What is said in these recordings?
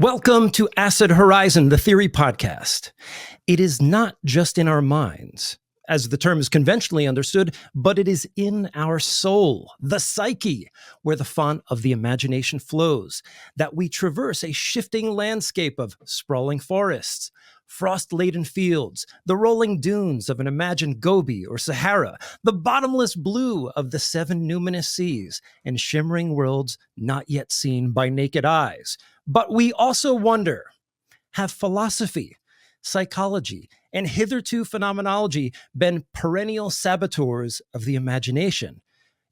Welcome to Acid Horizon, the Theory Podcast. It is not just in our minds, as the term is conventionally understood, but it is in our soul, the psyche, where the font of the imagination flows, that we traverse a shifting landscape of sprawling forests, frost-laden fields, the rolling dunes of an imagined Gobi or Sahara, the bottomless blue of the seven numinous seas, and shimmering worlds not yet seen by naked eyes. But we also wonder, have philosophy, psychology, and hitherto phenomenology been perennial saboteurs of the imagination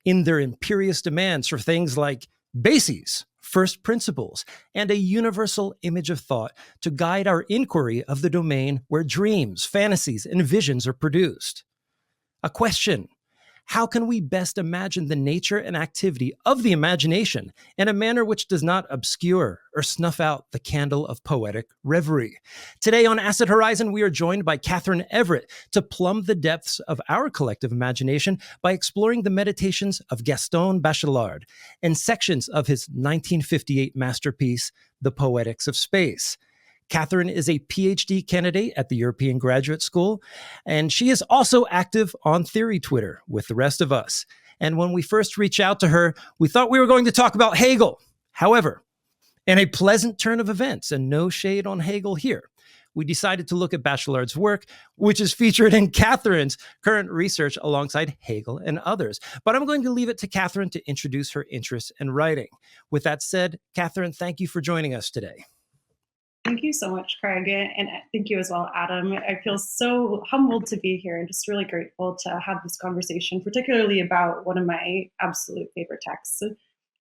in their imperious demands for things like bases, first principles, and a universal image of thought to guide our inquiry of the domain where dreams, fantasies, and visions are produced? A question: how can we best imagine the nature and activity of the imagination in a manner which does not obscure or snuff out the candle of poetic reverie? Today on Acid Horizon, we are joined by Katherine Everitt to plumb the depths of our collective imagination by exploring the meditations of Gaston Bachelard and sections of his 1958 masterpiece, The Poetics of Space. Katherine is a PhD candidate at the European Graduate School, and she is also active on Theory Twitter with the rest of us. And when we first reached out to her, we thought we were going to talk about Hegel. However, in a pleasant turn of events, and no shade on Hegel here, we decided to look at Bachelard's work, which is featured in Katherine's current research alongside Hegel and others. But I'm going to leave it to Katherine to introduce her interests in writing. With that said, Katherine, thank you for joining us today. Thank you so much, Craig, and thank you as well, Adam. I feel so humbled to be here and just really grateful to have this conversation, particularly about one of my absolute favorite texts.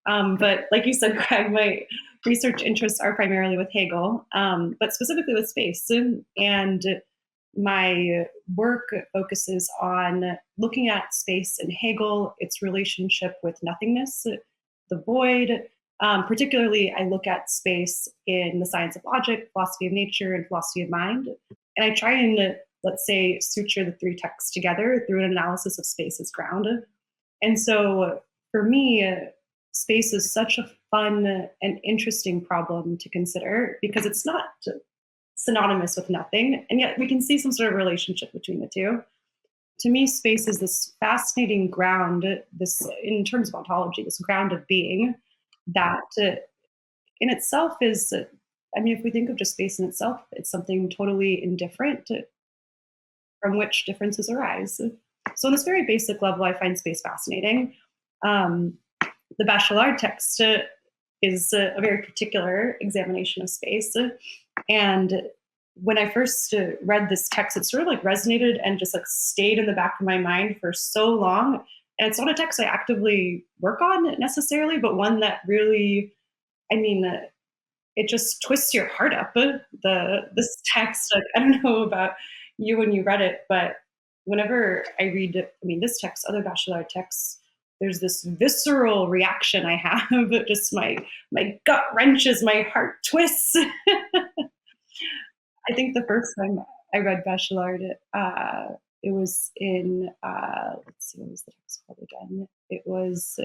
But like you said, Craig, my research interests are primarily with Hegel, but specifically with space. And my work focuses on looking at space in Hegel, its relationship with nothingness, the void. Particularly, I look at space in the science of logic, philosophy of nature, and philosophy of mind. And I try and, let's say, suture the three texts together through an analysis of space as ground. And so for me, space is such a fun and interesting problem to consider because it's not synonymous with nothing, and yet we can see some sort of relationship between the two. To me, space is this fascinating ground, this, in terms of ontology, this ground of being, that in itself is, if we think of just space in itself, it's something totally indifferent from which differences arise. So on this very basic level, I find space fascinating. The Bachelard text is a very particular examination of space. And when I first read this text, it sort of resonated and just stayed in the back of my mind for so long. And it's not a text I actively work on necessarily, but one that really, it just twists your heart up. This text, I don't know about you when you read it, but whenever I read, this text, other Bachelard texts, there's this visceral reaction I have. Just my gut wrenches, my heart twists. I think the first time I read Bachelard, it was in, let's see, what was the text called again? It was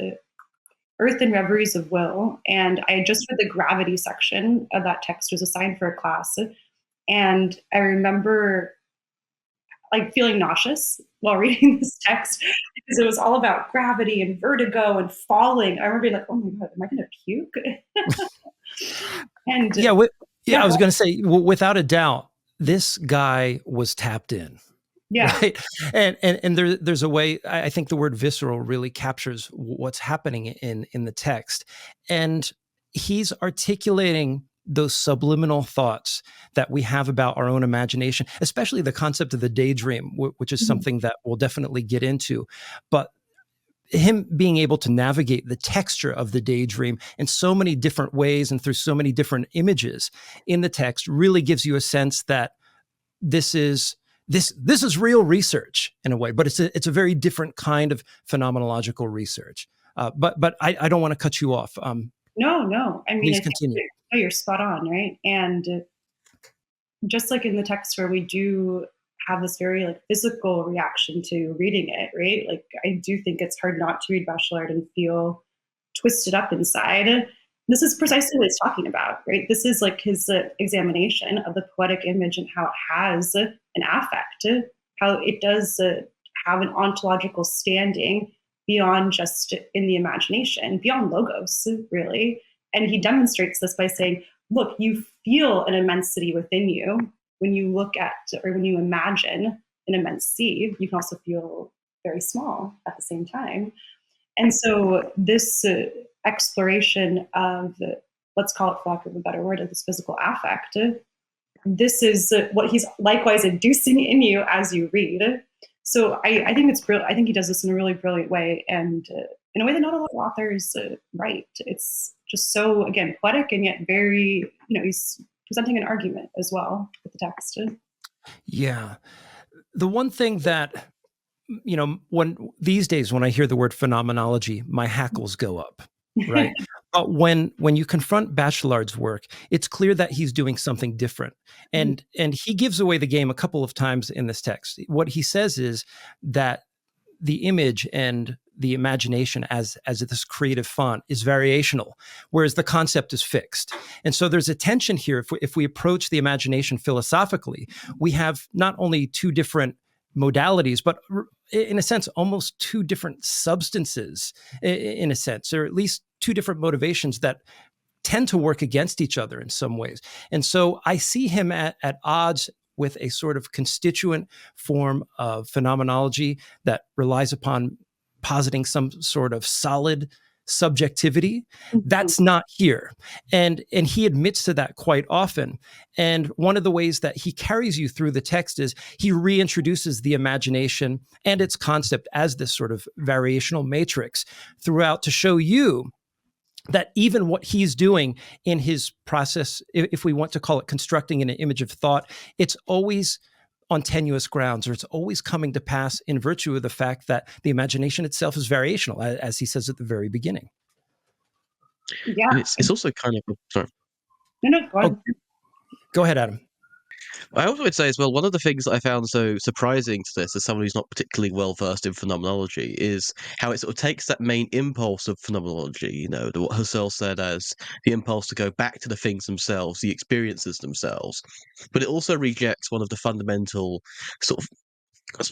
Earth and Reveries of Will. And I just read the gravity section of that text, was assigned for a class. And I remember feeling nauseous while reading this text because it was all about gravity and vertigo and falling. I remember being oh my God, am I going to puke? And I was going to say, without a doubt, this guy was tapped in. Yeah. Right. And there's a way, I think the word visceral really captures what's happening in the text. And he's articulating those subliminal thoughts that we have about our own imagination, especially the concept of the daydream, which is something that we'll definitely get into. But him being able to navigate the texture of the daydream in so many different ways and through so many different images in the text really gives you a sense that this is real research in a way, but it's a very different kind of phenomenological research. But I don't want to cut you off. No. Please continue. You're spot on, right? And just like in the text where we do have this very physical reaction to reading it, right? I do think it's hard not to read Bachelard and feel twisted up inside. This is precisely what he's talking about, right? This is like his examination of the poetic image and how it has an affect, how it does have an ontological standing beyond just in the imagination, beyond logos, really. And he demonstrates this by saying, look, you feel an immensity within you when you look at or when you imagine an immense sea. You can also feel very small at the same time. And so this exploration of, let's call it for lack of a better word, of this physical affect, this is what he's likewise inducing in you as you read. So I think it's brilliant. I think he does this in a really brilliant way, and in a way that not a lot of authors write. It's just so, again, poetic and yet very, he's presenting an argument as well with the text. Yeah. The one thing that, when these days, when I hear the word phenomenology, my hackles go up, right? But when you confront Bachelard's work, it's clear that he's doing something different. And he gives away the game a couple of times in this text. What he says is that the image and the imagination as this creative font is variational, whereas the concept is fixed. And so there's a tension here. If we approach the imagination philosophically, we have not only two different modalities, but in a sense, almost two different substances, in a sense, or at least two different motivations that tend to work against each other in some ways. And so I see him at odds with a sort of constituent form of phenomenology that relies upon positing some sort of solid subjectivity. That's not here. And he admits to that quite often. And one of the ways that he carries you through the text is he reintroduces the imagination and its concept as this sort of variational matrix throughout to show you that even what he's doing in his process, if we want to call it constructing an image of thought, it's always on tenuous grounds, or it's always coming to pass in virtue of the fact that the imagination itself is variational, as he says at the very beginning. Yeah. And it's also kind of, sorry. No, go on. Go ahead, Adam. I also would say as well, one of the things that I found so surprising to this, as someone who's not particularly well versed in phenomenology, is how it sort of takes that main impulse of phenomenology, what Husserl said as the impulse to go back to the things themselves, the experiences themselves, but it also rejects one of the fundamental sort of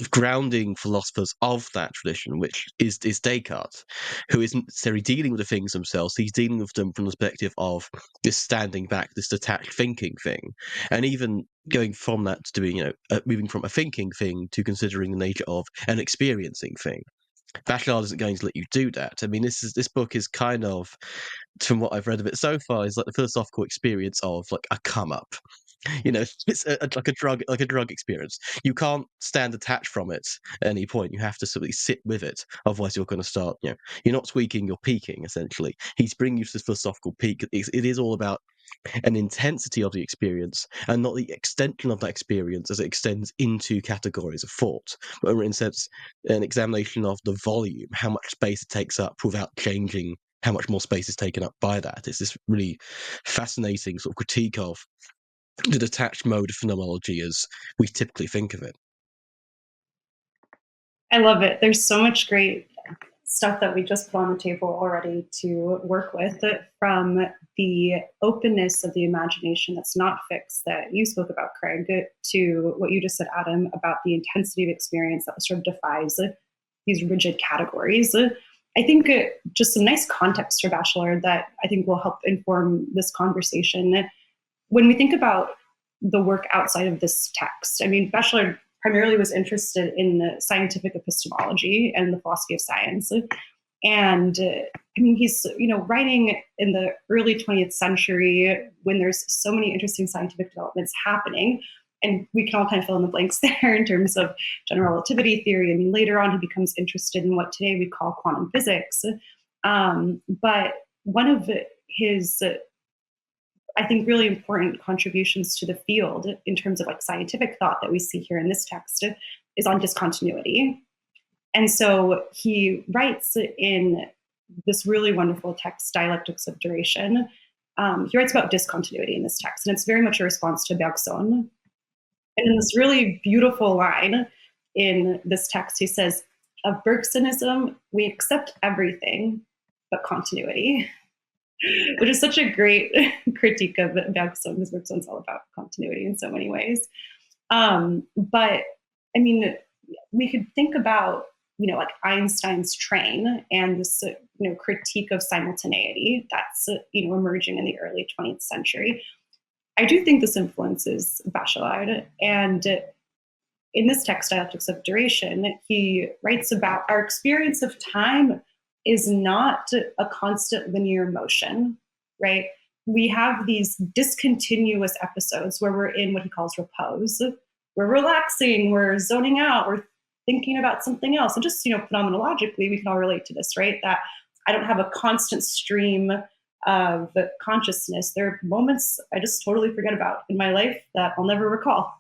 grounding philosophers of that tradition, which is Descartes, who isn't necessarily dealing with the things themselves. He's dealing with them from the perspective of this standing back, this detached thinking thing, and even going from that to doing, moving from a thinking thing to considering the nature of an experiencing thing. Bachelard isn't going to let you do that. I mean, this book is kind of, from what I've read of it so far, is like the philosophical experience of like a come up. It's like a drug experience. You can't stand detached from it at any point. You have to simply sit with it. Otherwise, you're going to start. You're not tweaking, you're peaking. Essentially, he's bringing you to this philosophical peak. It is all about an intensity of the experience and not the extension of that experience as it extends into categories of thought, but in a sense, an examination of the volume, how much space it takes up without changing how much more space is taken up by that. It's this really fascinating sort of critique of the detached mode of phenomenology as we typically think of it. I love it. There's so much great stuff that we just put on the table already to work with, from the openness of the imagination that's not fixed that you spoke about, Craig, to what you just said, Adam, about the intensity of experience that sort of defies these rigid categories. I think just some nice context for Bachelard that I think will help inform this conversation. When we think about the work outside of this text, I mean, Bachelard primarily was interested in scientific epistemology and the philosophy of science. And I mean, he's writing in the early 20th century when there's so many interesting scientific developments happening. And we can all kind of fill in the blanks there in terms of general relativity theory. I mean, later on, he becomes interested in what today we call quantum physics. But one of his I think really important contributions to the field in terms of like scientific thought that we see here in this text is on discontinuity. And so he writes in this really wonderful text, Dialectics of Duration. He writes about discontinuity in this text, and it's very much a response to Bergson. And in this really beautiful line in this text, he says, of Bergsonism, we accept everything but continuity. which is such a great critique of Bergson, because Bergson's all about continuity in so many ways. But I mean, we could think about, like Einstein's train and this, critique of simultaneity that's, emerging in the early 20th century. I do think this influences Bachelard. And in this text, Dialectics of Duration, he writes about our experience of time is not a constant linear motion, right? We have these discontinuous episodes where we're in what he calls repose. We're relaxing, we're zoning out, we're thinking about something else. And just, phenomenologically, we can all relate to this, right? That I don't have a constant stream of consciousness. There are moments I just totally forget about in my life that I'll never recall.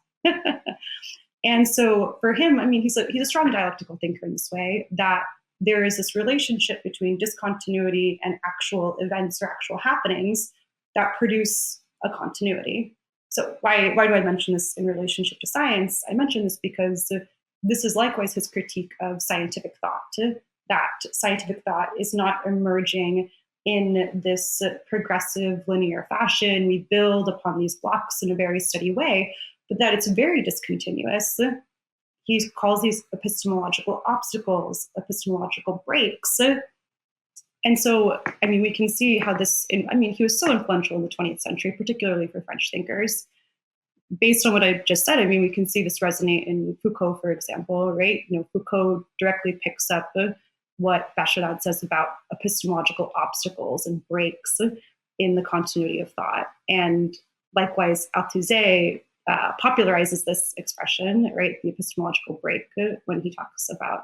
And so for him, I mean, he's a strong dialectical thinker in this way, that there is this relationship between discontinuity and actual events or actual happenings that produce a continuity. So why do I mention this in relationship to science? I mention this because this is likewise his critique of scientific thought, that scientific thought is not emerging in this progressive linear fashion. We build upon these blocks in a very steady way, but that it's very discontinuous. He calls these epistemological obstacles, epistemological breaks. And so, I mean, we can see how this, he was so influential in the 20th century, particularly for French thinkers. Based on what I just said, I mean, we can see this resonate in Foucault, for example, right? Foucault directly picks up what Bachelard says about epistemological obstacles and breaks in the continuity of thought. And likewise, Althusser popularizes this expression, right, the epistemological break, when he talks about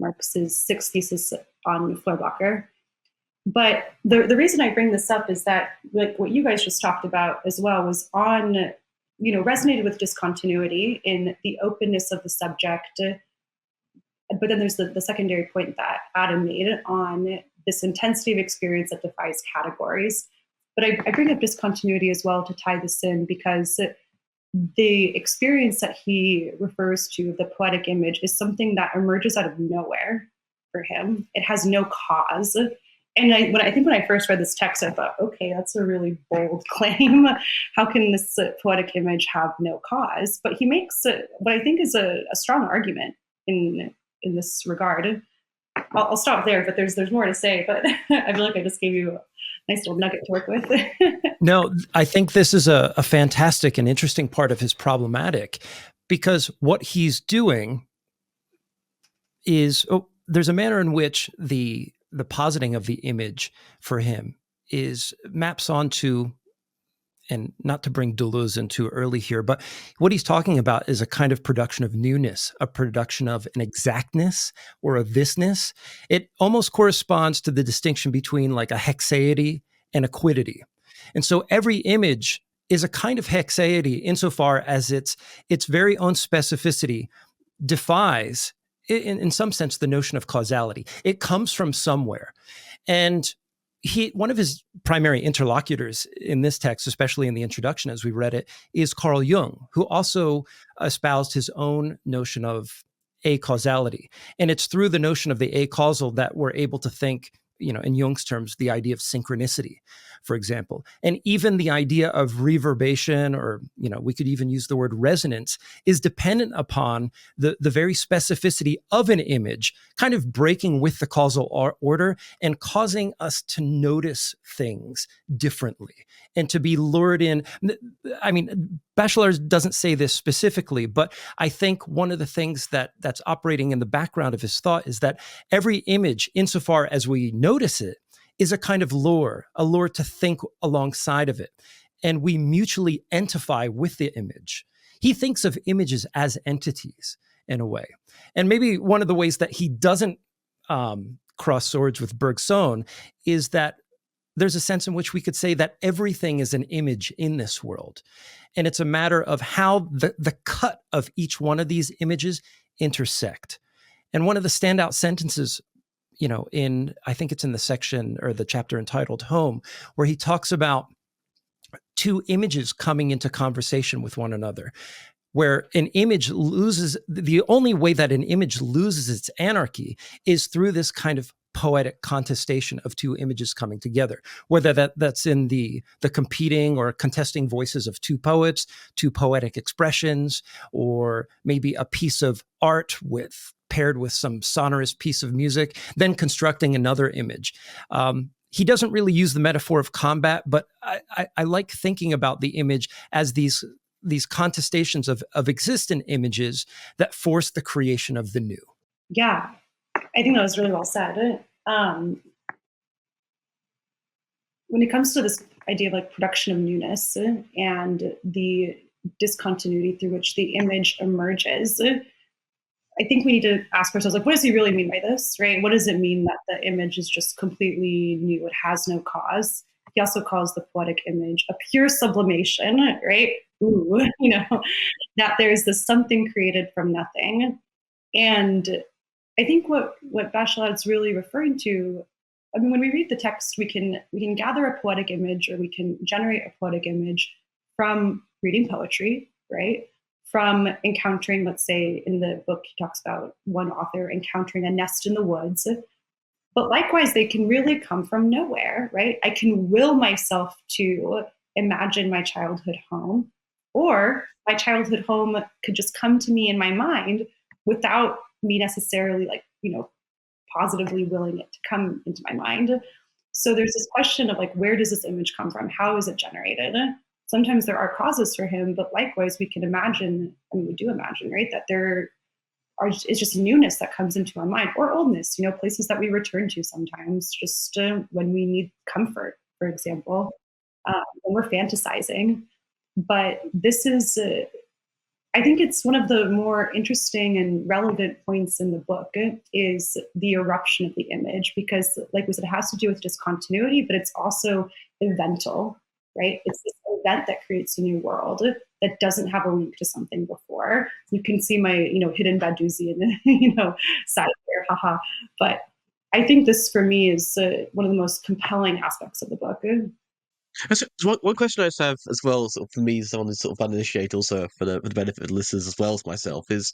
Marx's sixth thesis on Feuerbach. But the reason I bring this up is that, like what you guys just talked about as well, was on, resonated with discontinuity in the openness of the subject. But then there's the secondary point that Adam made on this intensity of experience that defies categories. But I bring up discontinuity as well to tie this in, because the experience that he refers to, the poetic image, is something that emerges out of nowhere for him. It has no cause. And when I first read this text, I thought, okay, that's a really bold claim. How can this poetic image have no cause? But he makes what I think is a strong argument in this regard. I'll stop there, but there's more to say. But I feel like I just gave you a nice little nugget to work with. No, I think this is a fantastic and interesting part of his problematic, because what he's doing is, there's a manner in which the positing of the image for him maps onto, and not to bring Deleuze in too early here, but what he's talking about is a kind of production of newness, a production of an exactness or a thisness. It almost corresponds to the distinction between like a hexaity and a quiddity. And so every image is a kind of hexaity insofar as its very own specificity defies, in some sense, the notion of causality. It comes from somewhere. And one of his primary interlocutors in this text, especially in the introduction as we read it, is Carl Jung, who also espoused his own notion of acausality. And it's through the notion of the acausal that we're able to think, in Jung's terms, the idea of synchronicity, for example, and even the idea of reverberation, or, we could even use the word resonance, is dependent upon the very specificity of an image, kind of breaking with the causal order and causing us to notice things differently and to be lured in. I mean, Bachelard doesn't say this specifically, but I think one of the things that's operating in the background of his thought is that every image, insofar as we notice it, is a kind of lure, a lure to think alongside of it. And we mutually entify with the image. He thinks of images as entities in a way. And maybe one of the ways that he doesn't cross swords with Bergson is that there's a sense in which we could say that everything is an image in this world. And it's a matter of how the cut of each one of these images intersect. And one of the standout sentences, I think it's in the section or the chapter entitled Home, where he talks about two images coming into conversation with one another. where an image loses, the only way that an image loses its anarchy is through this kind of poetic contestation of two images coming together, whether that's in the competing or contesting voices of two poets, two poetic expressions, or maybe a piece of art paired with some sonorous piece of music, then constructing another image. He doesn't really use the metaphor of combat, but I like thinking about the image as these contestations of existent images that force the creation of the new. Yeah, I think that was really well said. When it comes to this idea of like production of newness and the discontinuity through which the image emerges, I think we need to ask ourselves, like, what does he really mean by this, right? What does it mean that the image is just completely new? It has no cause. He also calls the poetic image a pure sublimation, right? Ooh, that there's this something created from nothing. And I think what Bachelard's really referring to, I mean, when we read the text, we can gather a poetic image, or we can generate a poetic image from reading poetry, right? From encountering, let's say in the book, he talks about one author encountering a nest in the woods. But likewise, they can really come from nowhere, right? I can will myself to imagine my childhood home, or my childhood home could just come to me in my mind without me necessarily positively willing it to come into my mind. So there's this question of like, where does this image come from? How is it generated? Sometimes there are causes for him, but likewise, we can imagine, we do imagine, right, that it's just newness that comes into our mind, or oldness, places that we return to sometimes just when we need comfort, for example, when we're fantasizing. But this is, I think it's one of the more interesting and relevant points in the book is the eruption of the image, because like we said, it has to do with discontinuity, but it's also evental, right? It's this event that creates a new world that doesn't have a link to something before. You can see my, hidden Baduzi in the, side there, haha. But I think this for me is one of the most compelling aspects of the book. So one question I just have as well, sort of for me, someone who's sort of uninitiated, also for the benefit of the listeners as well as myself, is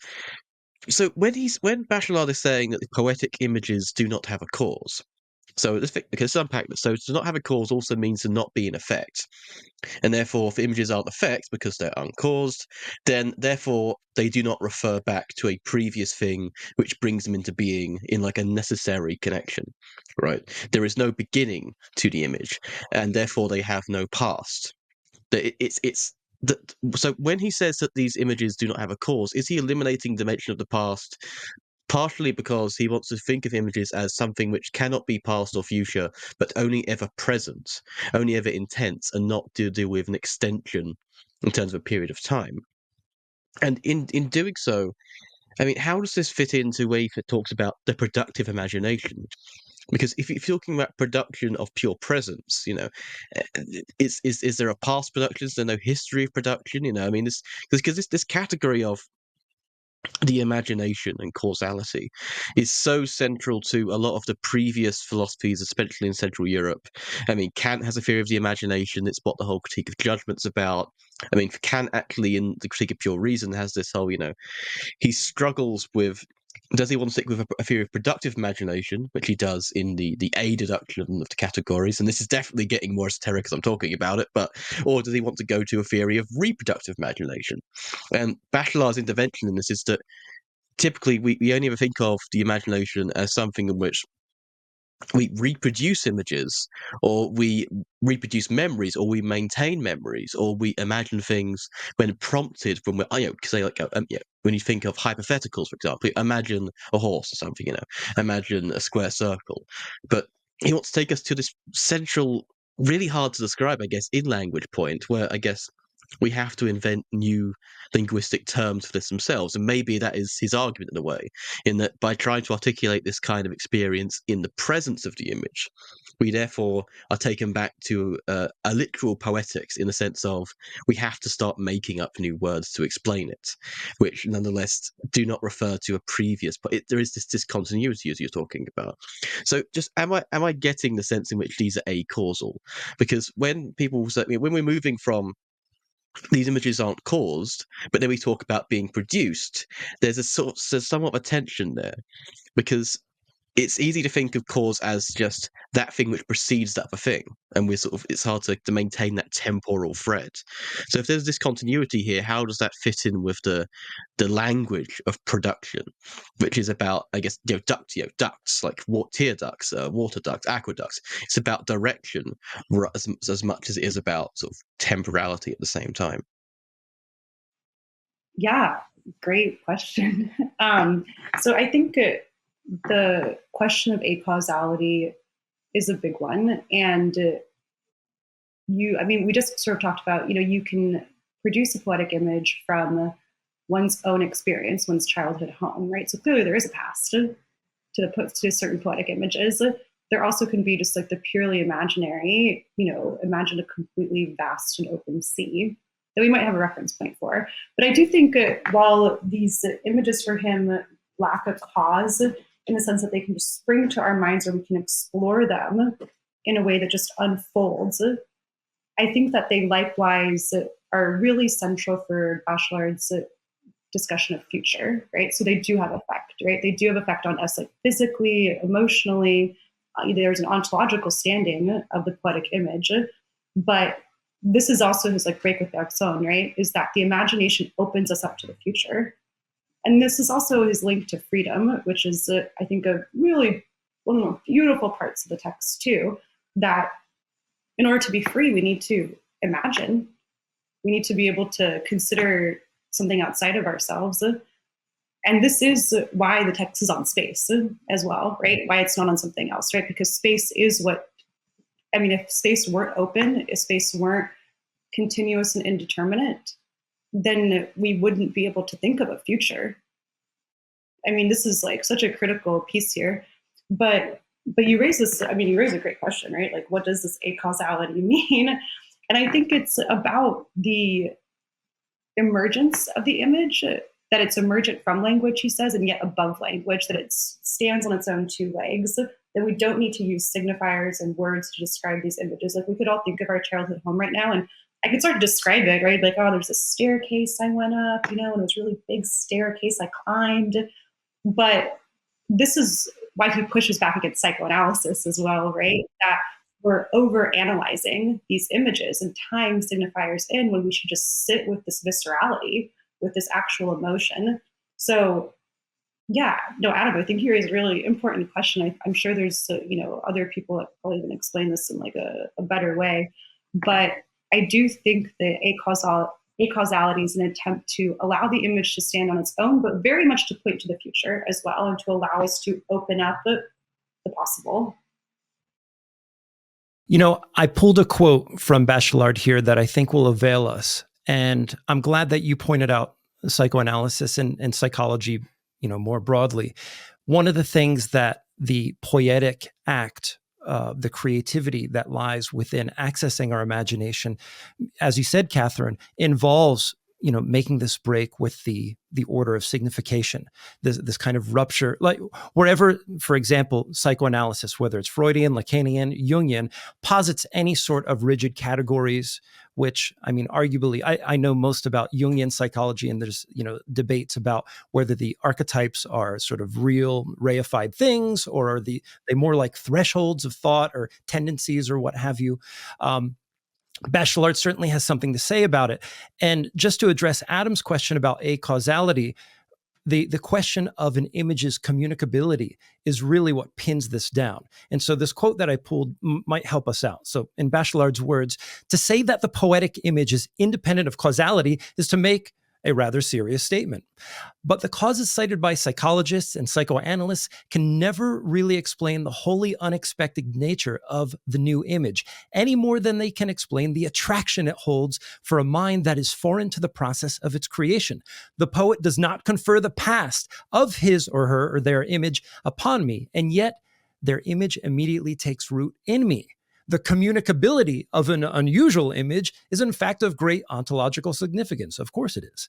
so when Bachelard is saying that the poetic images do not have a cause. So let's unpack this. So to not have a cause also means to not be in effect. And therefore, if images aren't effect because they're uncaused, then therefore they do not refer back to a previous thing which brings them into being in like a necessary connection, right? There is no beginning to the image, and therefore they have no past. It's that. So when he says that these images do not have a cause, is he eliminating dimension of the past? Partially because he wants to think of images as something which cannot be past or future, but only ever present, only ever intense, and not to do with an extension in terms of a period of time. And in doing so, I mean, how does this fit into where he talks about the productive imagination? Because if you're talking about production of pure presence, is there a past production? Is there no history of production? I mean, this category of the imagination and causality is so central to a lot of the previous philosophies, especially in Central Europe. I mean, Kant has a theory of the imagination. It's what the whole critique of judgment's about. I mean, Kant actually, in the critique of pure reason, has this whole, he struggles with. Does he want to stick with a theory of productive imagination, which he does in the A deduction of the categories? And this is definitely getting more esoteric as I'm talking about it. Or does he want to go to a theory of reproductive imagination? And Bachelard's intervention in this is that typically we only ever think of the imagination as something in which we reproduce images, or we reproduce memories, or we maintain memories, or we imagine things when prompted from say when you think of hypotheticals, for example, imagine a horse or something, imagine a square circle. But he wants to take us to this central, really hard to describe, I guess, in language point, where I guess we have to invent new linguistic terms for this themselves. And maybe that is his argument in a way, in that by trying to articulate this kind of experience in the presence of the image, we therefore are taken back to a literal poetics, in the sense of we have to start making up new words to explain it, which nonetheless do not refer to a previous. But there is this discontinuity as you're talking about. So, just am I getting the sense in which these are acausal? Because when people say, when we're moving from these images aren't caused, but then we talk about being produced. There's somewhat of a tension there, because it's easy to think of cause as just that thing which precedes that other thing, and it's hard to maintain that temporal thread. So if there's this continuity here, how does that fit in with the language of production, which is about, I guess, ducts like tear ducts, water ducts, aqueducts. It's about direction as much as it is about sort of temporality at the same time. Yeah, great question. So I think the question of acausality is a big one. And we just sort of talked about, you can produce a poetic image from one's own experience, one's childhood home, right? So clearly there is a past to certain poetic images. There also can be just like the purely imaginary, imagine a completely vast and open sea that we might have a reference point for. But I do think while these images for him lack a cause, in the sense that they can just spring to our minds or we can explore them in a way that just unfolds, I think that they likewise are really central for Bachelard's discussion of future, right? So they do have effect, right? They do have effect on us, like physically, emotionally. There's an ontological standing of the poetic image, but this is also his like break with Bergson, right? Is that the imagination opens us up to the future. And this is also his link to freedom, which is, I think, a really one of the most beautiful parts of the text too, that in order to be free, we need to imagine. We need to be able to consider something outside of ourselves. And this is why the text is on space as well, right? Why it's not on something else, right? Because space is if space weren't open, if space weren't continuous and indeterminate, then we wouldn't be able to think of a future. This is like such a critical piece here. But you raise a great question, right? Like, what does this acausality mean? And I think it's about the emergence of the image, that it's emergent from language, he says, and yet above language, that it stands on its own two legs, that we don't need to use signifiers and words to describe these images. Like, we could all think of our childhood home right now, and I could sort of describe it, right? Like, oh, there's a staircase I went up, and it was a really big staircase I climbed. But this is why he pushes back against psychoanalysis as well, right? That we're over-analyzing these images and tying signifiers in when we should just sit with this viscerality, with this actual emotion. So, yeah, no, Adam, I think you raise a really important question. I'm sure there's, other people that probably even explain this in like a better way. But I do think that acausality is an attempt to allow the image to stand on its own, but very much to point to the future as well, and to allow us to open up the possible. I pulled a quote from Bachelard here that I think will avail us. And I'm glad that you pointed out psychoanalysis and psychology, more broadly. One of the things that the poetic act, the creativity that lies within accessing our imagination, as you said, Katherine, involves making this break with the order of signification, this kind of rupture, like wherever, for example, psychoanalysis, whether it's Freudian, Lacanian, Jungian, posits any sort of rigid categories, which, arguably, I know most about Jungian psychology, and there's, debates about whether the archetypes are sort of real reified things, or are they more like thresholds of thought or tendencies or what have you. Bachelard certainly has something to say about it. And just to address Adam's question about acausality, the question of an image's communicability is really what pins this down. And so this quote that I pulled might help us out. So in Bachelard's words, to say that the poetic image is independent of causality is to make a rather serious statement. But the causes cited by psychologists and psychoanalysts can never really explain the wholly unexpected nature of the new image, any more than they can explain the attraction it holds for a mind that is foreign to the process of its creation. The poet does not confer the past of his or her or their image upon me, and yet their image immediately takes root in me. The communicability of an unusual image is in fact of great ontological significance. Of course it is.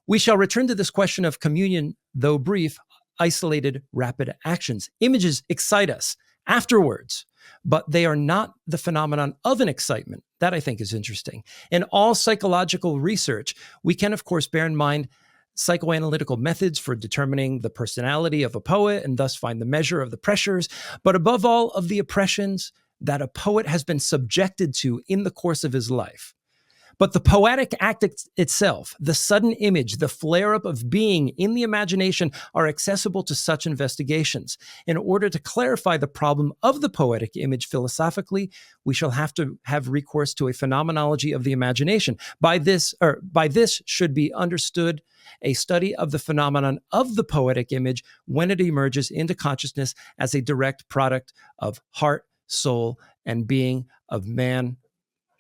We shall return to this question of communion, though brief, isolated, rapid actions. Images excite us afterwards, but they are not the phenomenon of an excitement, That I think is interesting. In all psychological research, we can, of course, bear in mind psychoanalytical methods for determining the personality of a poet and thus find the measure of the pressures, but above all, of the oppressions that a poet has been subjected to in the course of his life. But the poetic act itself, the sudden image, the flare-up of being in the imagination are accessible to such investigations. In order to clarify the problem of the poetic image philosophically, we shall have to have recourse to a phenomenology of the imagination. By this should be understood a study of the phenomenon of the poetic image when it emerges into consciousness as a direct product of heart, soul, and being of man,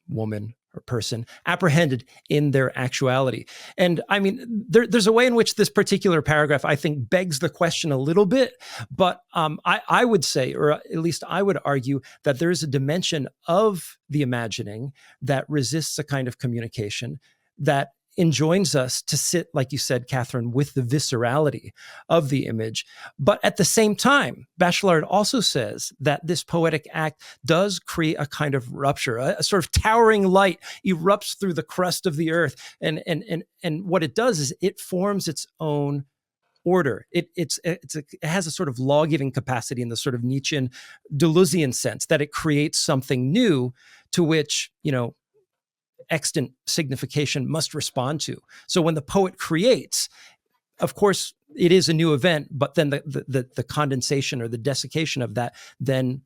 woman, or person apprehended in their actuality. And I mean, there's a way in which this particular paragraph, I think, begs the question a little bit, but I would say, or at least I would argue, that there is a dimension of the imagining that resists a kind of communication that enjoins us to sit, like you said, Catherine, with the viscerality of the image. But at the same time, Bachelard also says that this poetic act does create a kind of rupture, a sort of towering light erupts through the crust of the earth. And what it does is it forms its own order. It has a sort of law-giving capacity in the sort of Nietzschean Deleuzian sense that it creates something new to which, extant signification must respond to. So when the poet creates, of course, it is a new event, but then the condensation or the desiccation of that then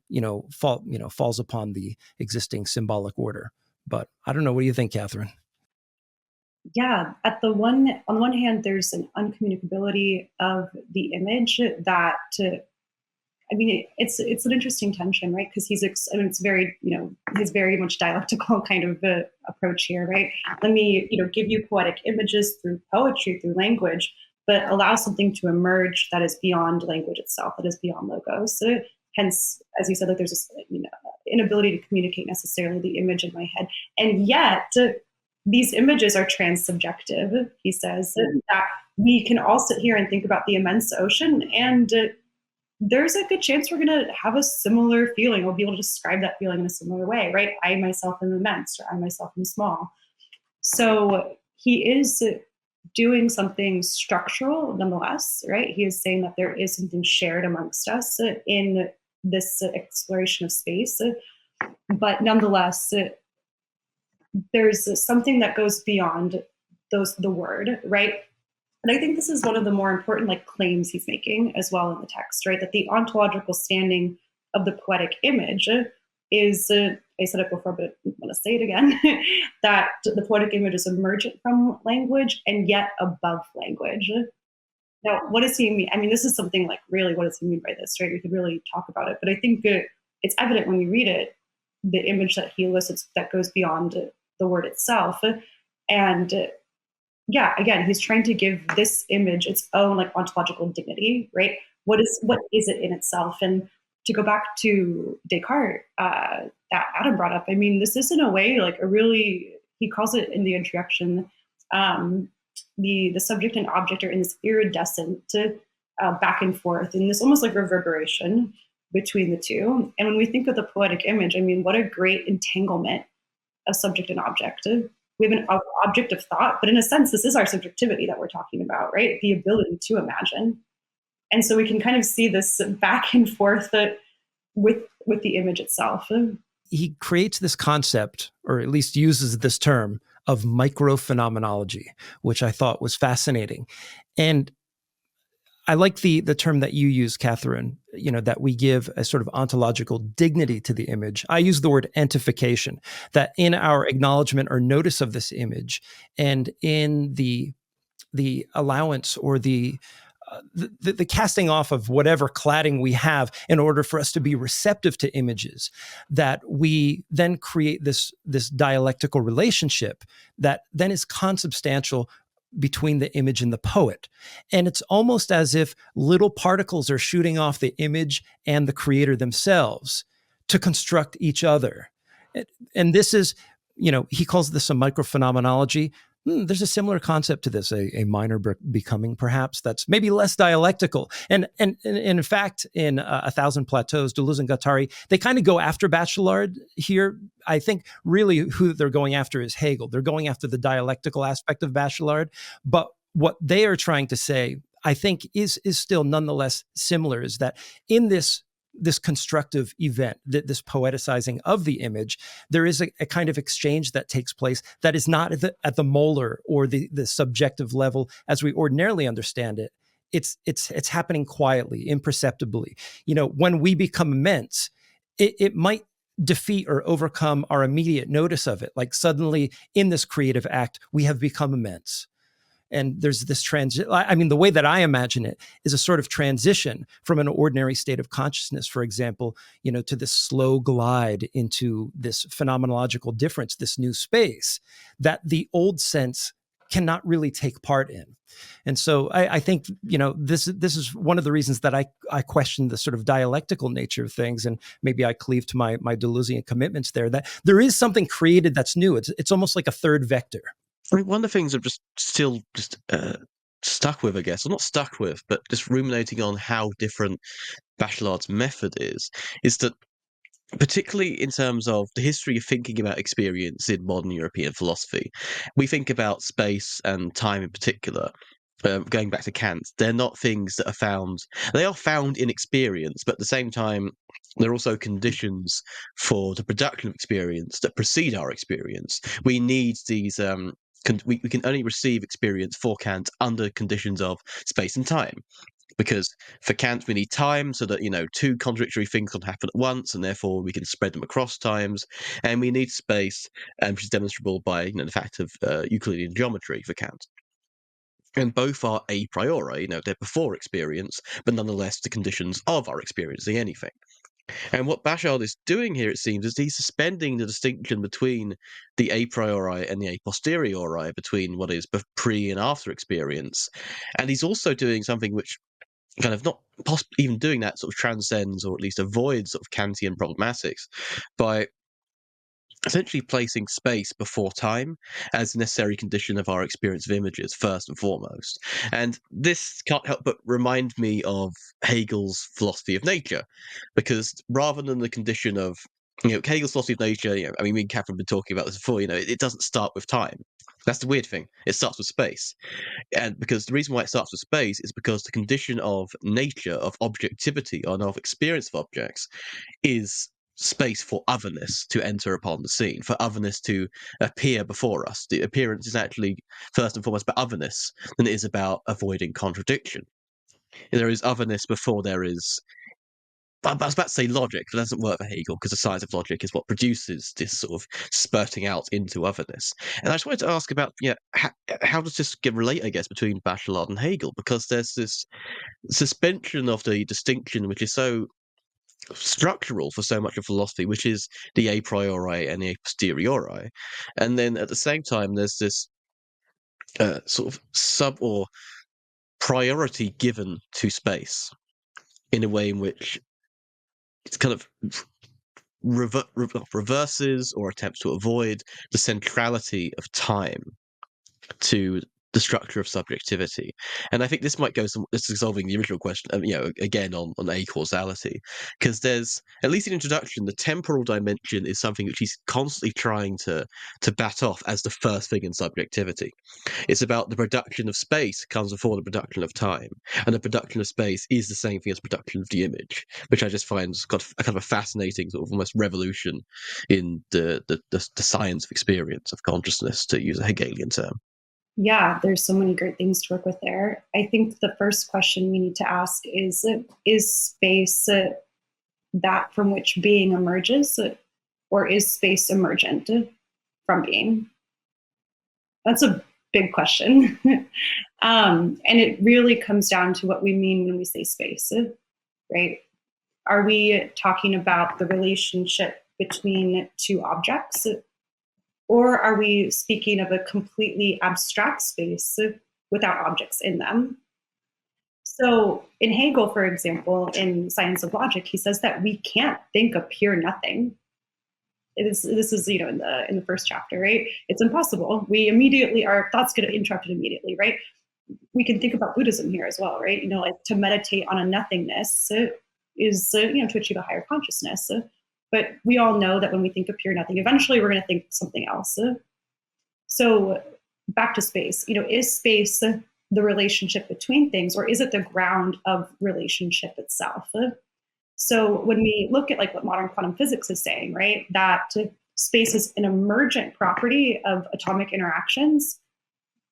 falls upon the existing symbolic order. But I don't know. What do you think, Catherine? Yeah, on the one hand, there's an uncommunicability of the image that it's an interesting tension, right? Because it's very, his very much dialectical kind of approach here, right? Let me, give you poetic images through poetry, through language, but allow something to emerge that is beyond language itself, that is beyond logos. So, hence, as you said, like there's this, inability to communicate necessarily the image in my head, and yet these images are transsubjective. He says that we can all sit here and think about the immense ocean and there's a good chance we're going to have a similar feeling. We'll be able to describe that feeling in a similar way, right? I myself am immense, or I myself am small. So he is doing something structural nonetheless, right? He is saying that there is something shared amongst us in this exploration of space. But nonetheless, there's something that goes beyond the word, right? And I think this is one of the more important claims he's making as well in the text, right? That the ontological standing of the poetic image is, I said it before, but I'm going to say it again, that the poetic image is emergent from language and yet above language. Now, what does he mean? I mean, this is something really, what does he mean by this, right? We could really talk about it, but I think it's evident when you read it, the image that he elicits that goes beyond the word itself. And yeah, again, he's trying to give this image its own ontological dignity, right? What is it in itself? And to go back to Descartes, that Adam brought up, I mean, this is in a way he calls it in the introduction, the subject and object are in this iridescent back and forth, in this almost reverberation between the two. And when we think of the poetic image, I mean, what a great entanglement of subject and object. We have an object of thought, but in a sense, this is our subjectivity that we're talking about, right? The ability to imagine. And so we can kind of see this back and forth with the image itself. He creates this concept, or at least uses this term, of microphenomenology, which I thought was fascinating. And I like the term that you use, Catherine, that we give a sort of ontological dignity to the image. I use the word entification, that in our acknowledgement or notice of this image and in the allowance or the casting off of whatever cladding we have in order for us to be receptive to images, that we then create this dialectical relationship that then is consubstantial between the image and the poet. And it's almost as if little particles are shooting off the image and the creator themselves to construct each other. And this is, he calls this a microphenomenology. There's a similar concept to this, a minor becoming, perhaps, that's maybe less dialectical. And in fact, in A Thousand Plateaus, Deleuze and Guattari, they kind of go after Bachelard here. I think really who they're going after is Hegel. They're going after the dialectical aspect of Bachelard. But what they are trying to say, I think, is still nonetheless similar, is that in this constructive event, this poeticizing of the image, there is a kind of exchange that takes place that is not at the molar or the subjective level as we ordinarily understand it. It's happening quietly, imperceptibly. When we become immense, it might defeat or overcome our immediate notice of it. Like suddenly in this creative act, we have become immense. And there's this the way that I imagine it is a sort of transition from an ordinary state of consciousness, for example, to this slow glide into this phenomenological difference, this new space that the old sense cannot really take part in. And so I think, this is one of the reasons that I question the sort of dialectical nature of things. And maybe I cleave to my Deleuzian commitments there, that there is something created that's new. It's almost like a third vector. I mean, one of the things I'm still stuck with, I guess, or not stuck with, but just ruminating on how different Bachelard's method is that particularly in terms of the history of thinking about experience in modern European philosophy, we think about space and time in particular. Going back to Kant, they're not things that are found. They are found in experience, but at the same time, they're also conditions for the production of experience that precede our experience. We need these. We can only receive experience for Kant under conditions of space and time. Because for Kant, we need time so that, two contradictory things can happen at once, and therefore we can spread them across times. And we need space, which is demonstrable by the fact of Euclidean geometry for Kant. And both are a priori, they're before experience, but nonetheless the conditions of our experiencing anything. And what Bachelard is doing here, it seems, is he's suspending the distinction between the a priori and the a posteriori, between what is pre and after experience. And he's also doing something which kind of not even doing that sort of transcends or at least avoids sort of Kantian problematics by essentially placing space before time as a necessary condition of our experience of images, first and foremost. And this can't help but remind me of Hegel's philosophy of nature, because rather than the condition of Hegel's philosophy of nature, me and Katherine have been talking about this before, it doesn't start with time. That's the weird thing. It starts with space. And because the reason why it starts with space is because the condition of nature, of objectivity, and of experience of objects is space for otherness to enter upon the scene, for otherness to appear before us. The appearance is actually first and foremost about otherness than it is about avoiding contradiction. There is otherness before there is. I was about to say logic, but that doesn't work for Hegel because the science of logic is what produces this sort of spurting out into otherness. And I just wanted to ask about, how does this relate, I guess, between Bachelard and Hegel? Because there's this suspension of the distinction which is so structural for so much of philosophy, which is the a priori and the a posteriori. And then at the same time, there's this sort of sub or priority given to space in a way in which it's kind of reverses or attempts to avoid the centrality of time to the structure of subjectivity. And I think this might go this is solving the original question, again on a causality, because there's, at least in introduction, the temporal dimension is something which he's constantly trying to bat off as the first thing in subjectivity. It's about the production of space comes before the production of time, and the production of space is the same thing as production of the image, which I just find got a kind of a fascinating sort of almost revolution in the science of experience of consciousness, to use a Hegelian term. Yeah, there's so many great things to work with there. I think the first question we need to ask is space that from which being emerges, or is space emergent from being? That's a big question. And it really comes down to what we mean when we say space, right? Are we talking about the relationship between two objects? Or are we speaking of a completely abstract space without objects in them? So in Hegel, for example, in Science of Logic, he says that we can't think of pure nothing. this is in the first chapter, right? It's impossible. Our thoughts get interrupted immediately, right? We can think about Buddhism here as well, right? Like to meditate on a nothingness is to achieve a higher consciousness. But we all know that when we think of pure nothing, eventually we're going to think something else. So back to space. Is space the relationship between things, or is it the ground of relationship itself? So when we look at like what modern quantum physics is saying, right, that space is an emergent property of atomic interactions,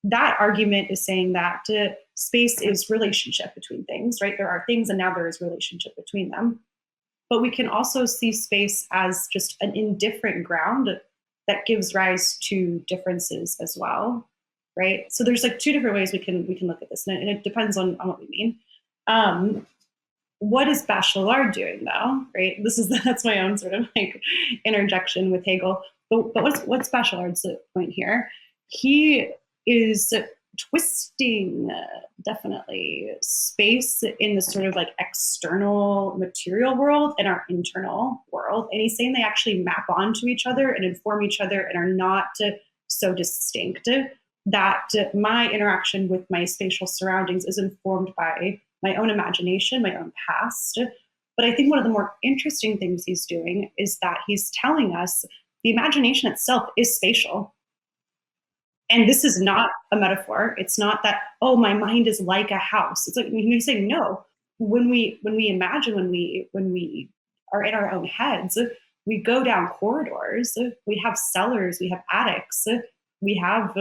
that argument is saying that space is relationship between things, right? There are things and now there is relationship between them. But we can also see space as just an indifferent ground that gives rise to differences as well, right? So there's like two different ways we can look at this, and it depends on what we mean. What is Bachelard doing though, right? That's my own sort of like interjection with Hegel. But what's Bachelard's point here? He is twisting definitely space in the sort of like external material world and our internal world. And he's saying they actually map onto each other and inform each other and are not so distinct, that my interaction with my spatial surroundings is informed by my own imagination, my own past. But I think one of the more interesting things he's doing is that he's telling us the imagination itself is spatial. And this is not a metaphor. It's not that, oh, my mind is like a house. It's like he's saying, no. When we imagine, when we are in our own heads, we go down corridors. We have cellars. We have attics. We have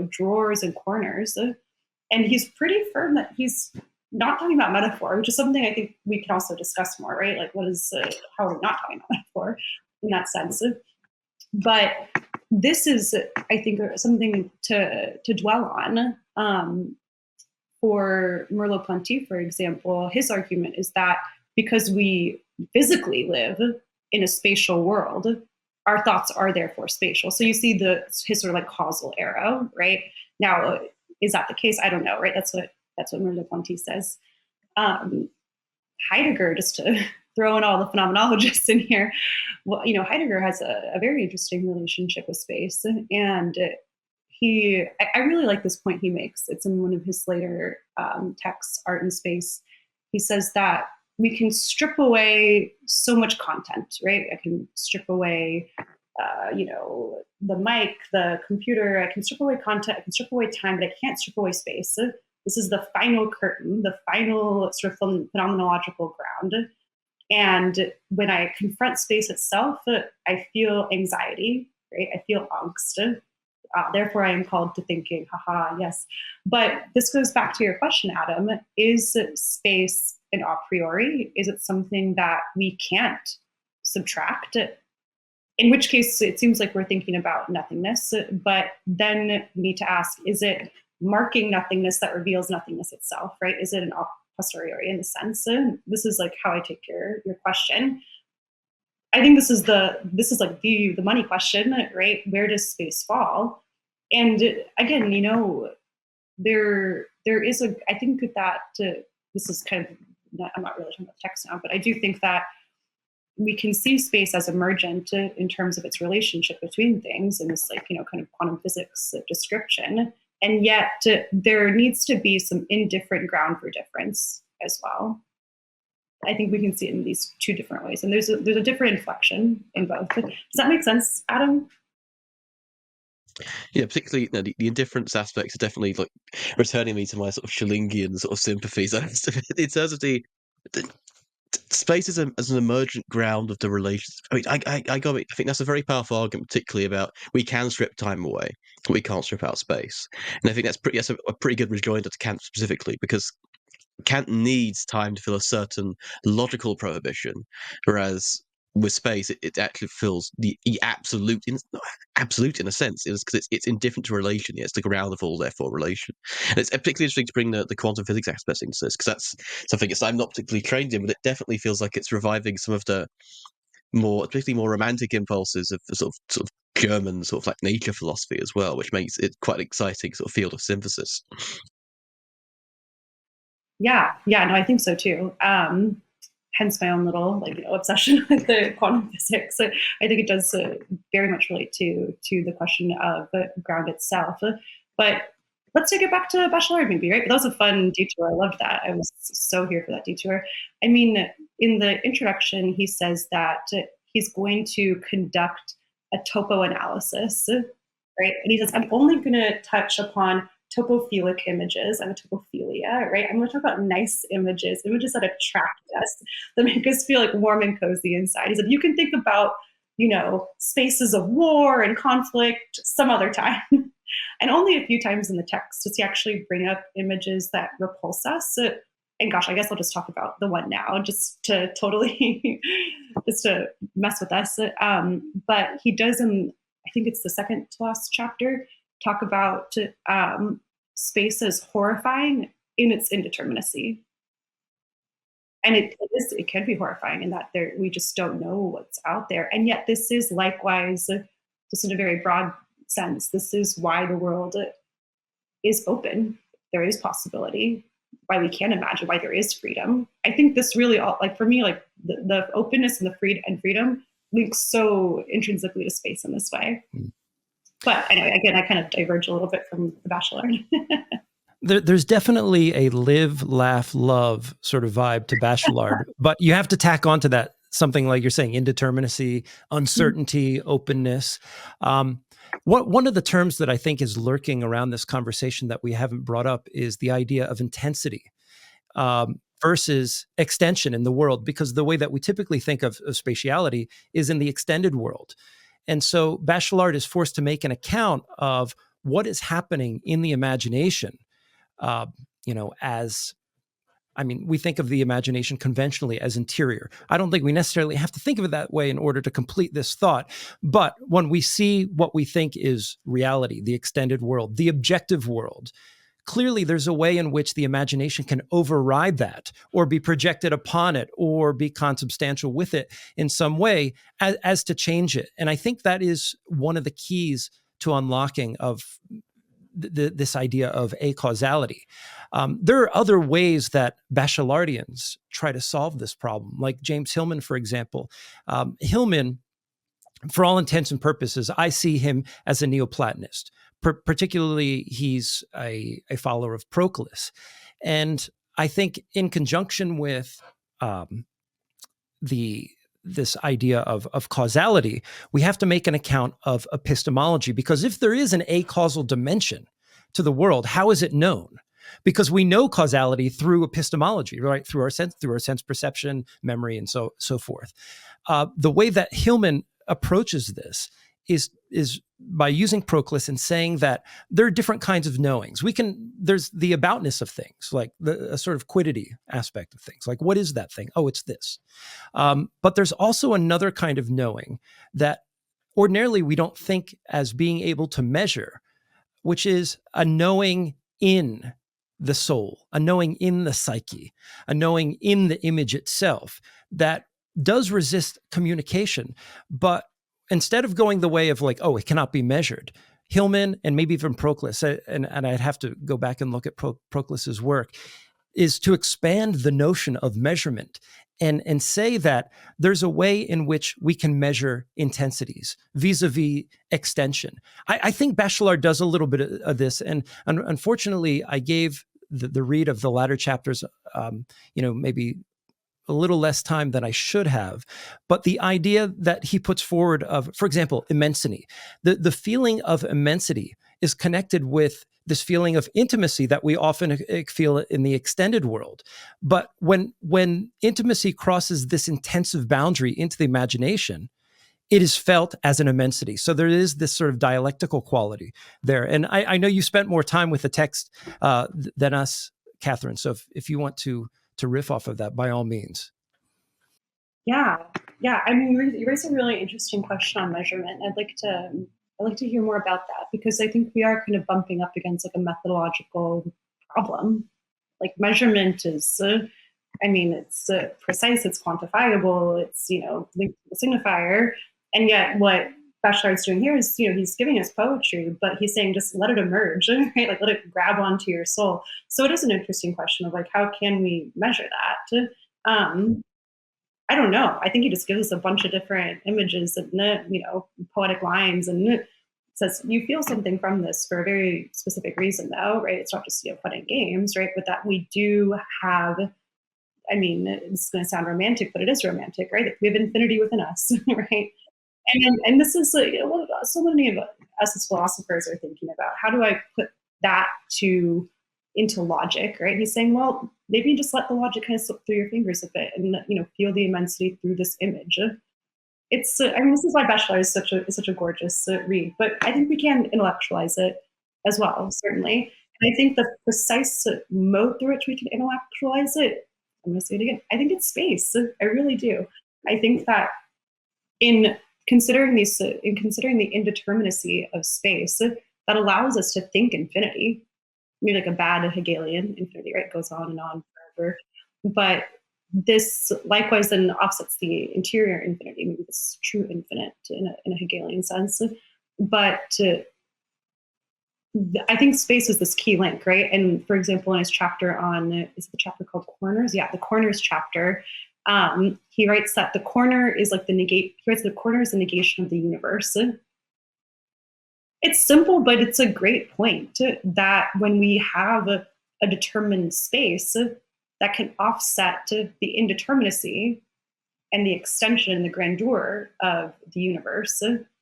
drawers and corners. And he's pretty firm that he's not talking about metaphor, which is something I think we can also discuss more, right? Like, how are we not talking about metaphor in that sense? But this is, I think, something to dwell on. For Merleau-Ponty, for example, his argument is that because we physically live in a spatial world, our thoughts are therefore spatial. So you see his sort of like causal arrow, right? Now, is that the case? I don't know, right? That's what Merleau-Ponty says. Heidegger, just to throw in all the phenomenologists in here, well, Heidegger has a very interesting relationship with space, and I really like this point he makes. It's in one of his later texts, Art and Space. He says that we can strip away so much content, right? I can strip away, the mic, the computer. I can strip away content. I can strip away time, but I can't strip away space. This is the final curtain, the final sort of phenomenological ground. And when I confront space itself, I feel anxiety, right? I feel angst. Therefore, I am called to thinking, haha, yes. But this goes back to your question, Adam. Is space an a priori? Is it something that we can't subtract? In which case, it seems like we're thinking about nothingness. But then we need to ask, is it marking nothingness that reveals nothingness itself, right? Is it an a posteriori in a sense? This is like how I take your question. I think this is like the money question, right? Where does space fall? And again, there is I think that this is kind of, I'm not really talking about text now, but I do think that we can see space as emergent in terms of its relationship between things in this kind of quantum physics description. And yet there needs to be some indifferent ground for difference as well. I think we can see it in these two different ways. And there's a different inflection in both. Does that make sense, Adam? Yeah, particularly the indifference aspects are definitely like returning me to my sort of Schellingian sort of sympathies. In terms of the space as an emergent ground of the relations. I mean, I think that's a very powerful argument, particularly about we can strip time away, but we can't strip out space. And I think that's a pretty good rejoinder to Kant specifically, because Kant needs time to fill a certain logical prohibition, whereas with space, it actually fills the absolute, absolute in a sense, because it's indifferent to relation. It's the ground of all, therefore, relation. And it's particularly interesting to bring the quantum physics aspect into this, because that's something I'm not particularly trained in, but it definitely feels like it's reviving some of the particularly more romantic impulses of the sort of German sort of like nature philosophy as well, which makes it quite an exciting sort of field of synthesis. Yeah, no, I think so too. hence my own little obsession with the quantum physics. So I think it does very much relate to the question of the ground itself. But let's take it back to Bachelard, maybe, right? That was a fun detour. I loved that. I was so here for that detour. I mean, in the introduction, he says that he's going to conduct a topo analysis, right? And he says, I'm only going to touch upon topophilic images. I'm a topophilia, right? I'm going to talk about nice images, images that attract us, that make us feel like warm and cozy inside. He said, you can think about, spaces of war and conflict some other time. And only a few times in the text does he actually bring up images that repulse us. And gosh, I guess I'll just talk about the one now, just to totally, just to mess with us. But he does I think it's the second to last chapter, talk about space as horrifying in its indeterminacy. And it can be horrifying in that we just don't know what's out there. And yet this is likewise, just in a very broad sense, this is why the world is open. There is possibility, why we can imagine, why there is freedom. I think this really, for me, the openness and the freedom links so intrinsically to space in this way. But anyway, again, I kind of diverge a little bit from The Bachelard. There's definitely a live, laugh, love sort of vibe to Bachelard, but you have to tack onto that something like you're saying, indeterminacy, uncertainty, openness. One of the terms that I think is lurking around this conversation that we haven't brought up is the idea of intensity versus extension in the world, because the way that we typically think of spatiality is in the extended world. And so Bachelard is forced to make an account of what is happening in the imagination. We think of the imagination conventionally as interior. I don't think we necessarily have to think of it that way in order to complete this thought. But when we see what we think is reality, the extended world, the objective world, clearly there's a way in which the imagination can override that or be projected upon it or be consubstantial with it in some way as to change it. And I think that is one of the keys to unlocking of this idea of acausality. There are other ways that Bachelardians try to solve this problem, like James Hillman, for example. Hillman, for all intents and purposes, I see him as a Neoplatonist. Particularly, he's a follower of Proclus. And I think in conjunction with this idea of causality, we have to make an account of epistemology, because if there is an acausal dimension to the world, how is it known? Because we know causality through epistemology, right? Through our sense perception, memory, and so forth. The way that Hillman approaches this is by using Proclus and saying that there are different kinds of knowings. There's the aboutness of things, like a sort of quiddity aspect of things. Like, what is that thing? Oh, it's this. But there's also another kind of knowing that ordinarily we don't think as being able to measure, which is a knowing in the soul, a knowing in the psyche, a knowing in the image itself that does resist communication, but instead of going the way of like, oh, it cannot be measured, Hillman and maybe even Proclus, and I'd have to go back and look at Proclus's work, is to expand the notion of measurement and say that there's a way in which we can measure intensities vis-a-vis extension. I think Bachelard does a little bit of this, and unfortunately, I gave the read of the latter chapters, maybe a little less time than I should have. But the idea that he puts forward of, for example, immensity, the feeling of immensity is connected with this feeling of intimacy that we often feel in the extended world. But when intimacy crosses this intensive boundary into the imagination, it is felt as an immensity. So there is this sort of dialectical quality there. And I know you spent more time with the text than us, Katherine. So if you want to riff off of that, by all means. Yeah. I mean, you raised a really interesting question on measurement. I'd like to hear more about that, because I think we are kind of bumping up against like a methodological problem. Like, measurement is, it's precise, it's quantifiable, it's linked to the signifier, and yet what Bachelard's doing here is, he's giving us poetry, but he's saying just let it emerge, right? Like, let it grab onto your soul. So it is an interesting question of like, how can we measure that? I don't know. I think he just gives us a bunch of different images and, poetic lines, and says you feel something from this for a very specific reason, though, right? It's not just fun and games, right? But that we do have. I mean, it's going to sound romantic, but it is romantic, right? We have infinity within us, right? And this is what so many of us as philosophers are thinking about. How do I put that into logic, right? He's saying, well, maybe you just let the logic kind of slip through your fingers a bit, and feel the immensity through this image. It's I mean, this is why Bachelard is such a gorgeous read. But I think we can intellectualize it as well, certainly. And I think the precise mode through which we can intellectualize it, I'm going to say it again, I think it's space. I really do. I think that in considering the indeterminacy of space, that allows us to think infinity. Maybe like a bad Hegelian infinity, right? Goes on and on forever. But this likewise then offsets the interior infinity, maybe this true infinite in a Hegelian sense. But I think space is this key link, right? And for example, in his chapter on, is it the chapter called Corners? Yeah, the Corners chapter. He writes that the corner is like he writes the corner is the negation of the universe. It's simple, but it's a great point that when we have a determined space that can offset the indeterminacy and the extension and the grandeur of the universe.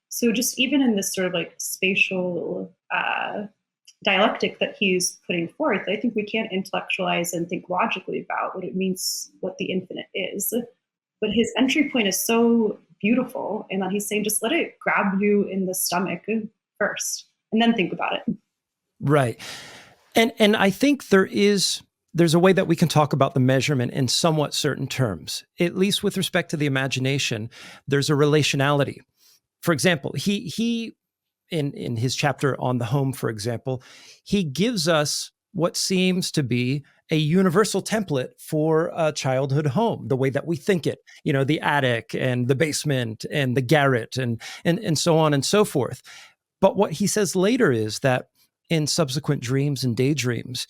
So just even in this sort of like spatial dialectic that he's putting forth, I think we can intellectualize and think logically about what it means, what the infinite is. But his entry point is so beautiful, and that he's saying, just let it grab you in the stomach first, and then think about it. Right. And I think there's a way that we can talk about the measurement in somewhat certain terms. At least with respect to the imagination, there's a relationality. For example, he in his chapter on the home, for example, he gives us what seems to be a universal template for a childhood home, the way that we think it, the attic and the basement and the garret and so on and so forth. But what he says later is that in subsequent dreams and daydreams,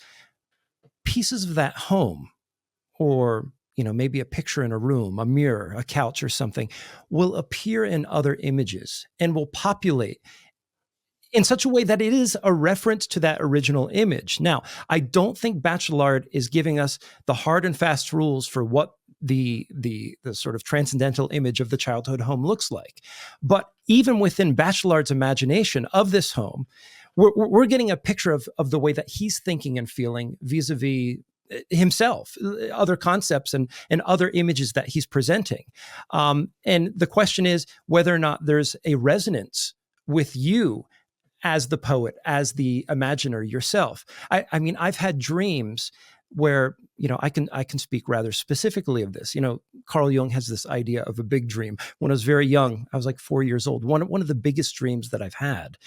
pieces of that home, or maybe a picture in a room, a mirror, a couch or something, will appear in other images and will populate in such a way that it is a reference to that original image. Now, I don't think Bachelard is giving us the hard and fast rules for what the sort of transcendental image of the childhood home looks like. But even within Bachelard's imagination of this home, we're getting a picture of the way that he's thinking and feeling vis-a-vis himself, other concepts and other images that he's presenting. And the question is whether or not there's a resonance with you as the poet, as the imaginer yourself. I mean, I've had dreams where, I can speak rather specifically of this. Carl Jung has this idea of a big dream. When I was very young, I was like 4 years old. One of the biggest dreams that I've had.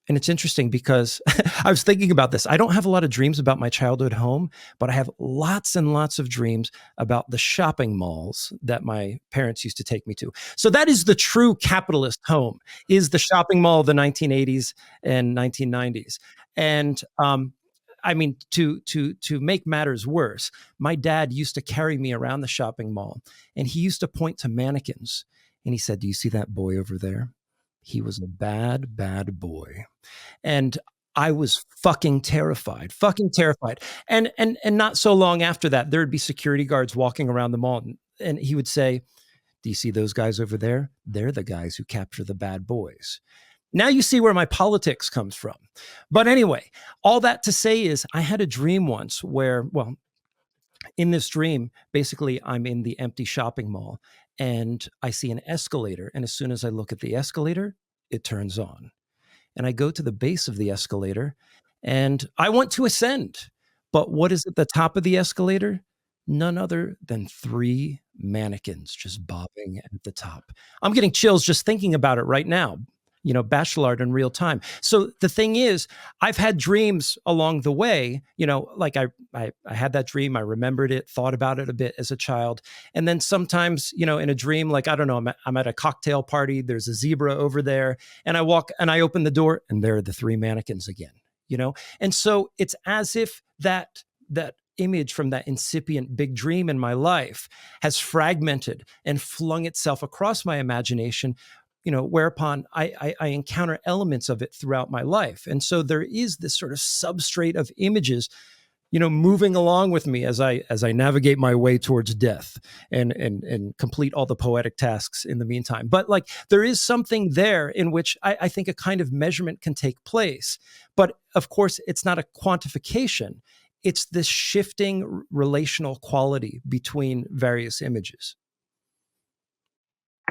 And it's interesting because I was thinking about this. I don't have a lot of dreams about my childhood home, but I have lots and lots of dreams about the shopping malls that my parents used to take me to. So that is the true capitalist home, is the shopping mall of the 1980s and 1990s. And I mean, to make matters worse, my dad used to carry me around the shopping mall, and he used to point to mannequins. And he said, "Do you see that boy over there? He was a bad, bad boy." And I was fucking terrified. And not so long after that, there would be security guards walking around the mall, and he would say, "Do you see those guys over there? They're the guys who capture the bad boys." Now you see where my politics comes from. But anyway, all that to say is I had a dream once where, well, in this dream, basically I'm in the empty shopping mall and I see an escalator. And as soon as I look at the escalator, it turns on. And I go to the base of the escalator and I want to ascend. But what is at the top of the escalator? None other than 3 mannequins just bobbing at the top. I'm getting chills just thinking about it right now. Bachelard in real time. So the thing is, I've had dreams along the way, like I had that dream, I remembered it, thought about it a bit as a child. And then sometimes, in a dream, like, I don't know, I'm at a cocktail party, there's a zebra over there, and I walk and I open the door and there are the 3 mannequins again, And so it's as if that image from that incipient big dream in my life has fragmented and flung itself across my imagination, whereupon I encounter elements of it throughout my life. And so there is this sort of substrate of images, moving along with me as I navigate my way towards death and complete all the poetic tasks in the meantime. But like, there is something there in which I think a kind of measurement can take place. But of course, it's not a quantification. It's this shifting relational quality between various images.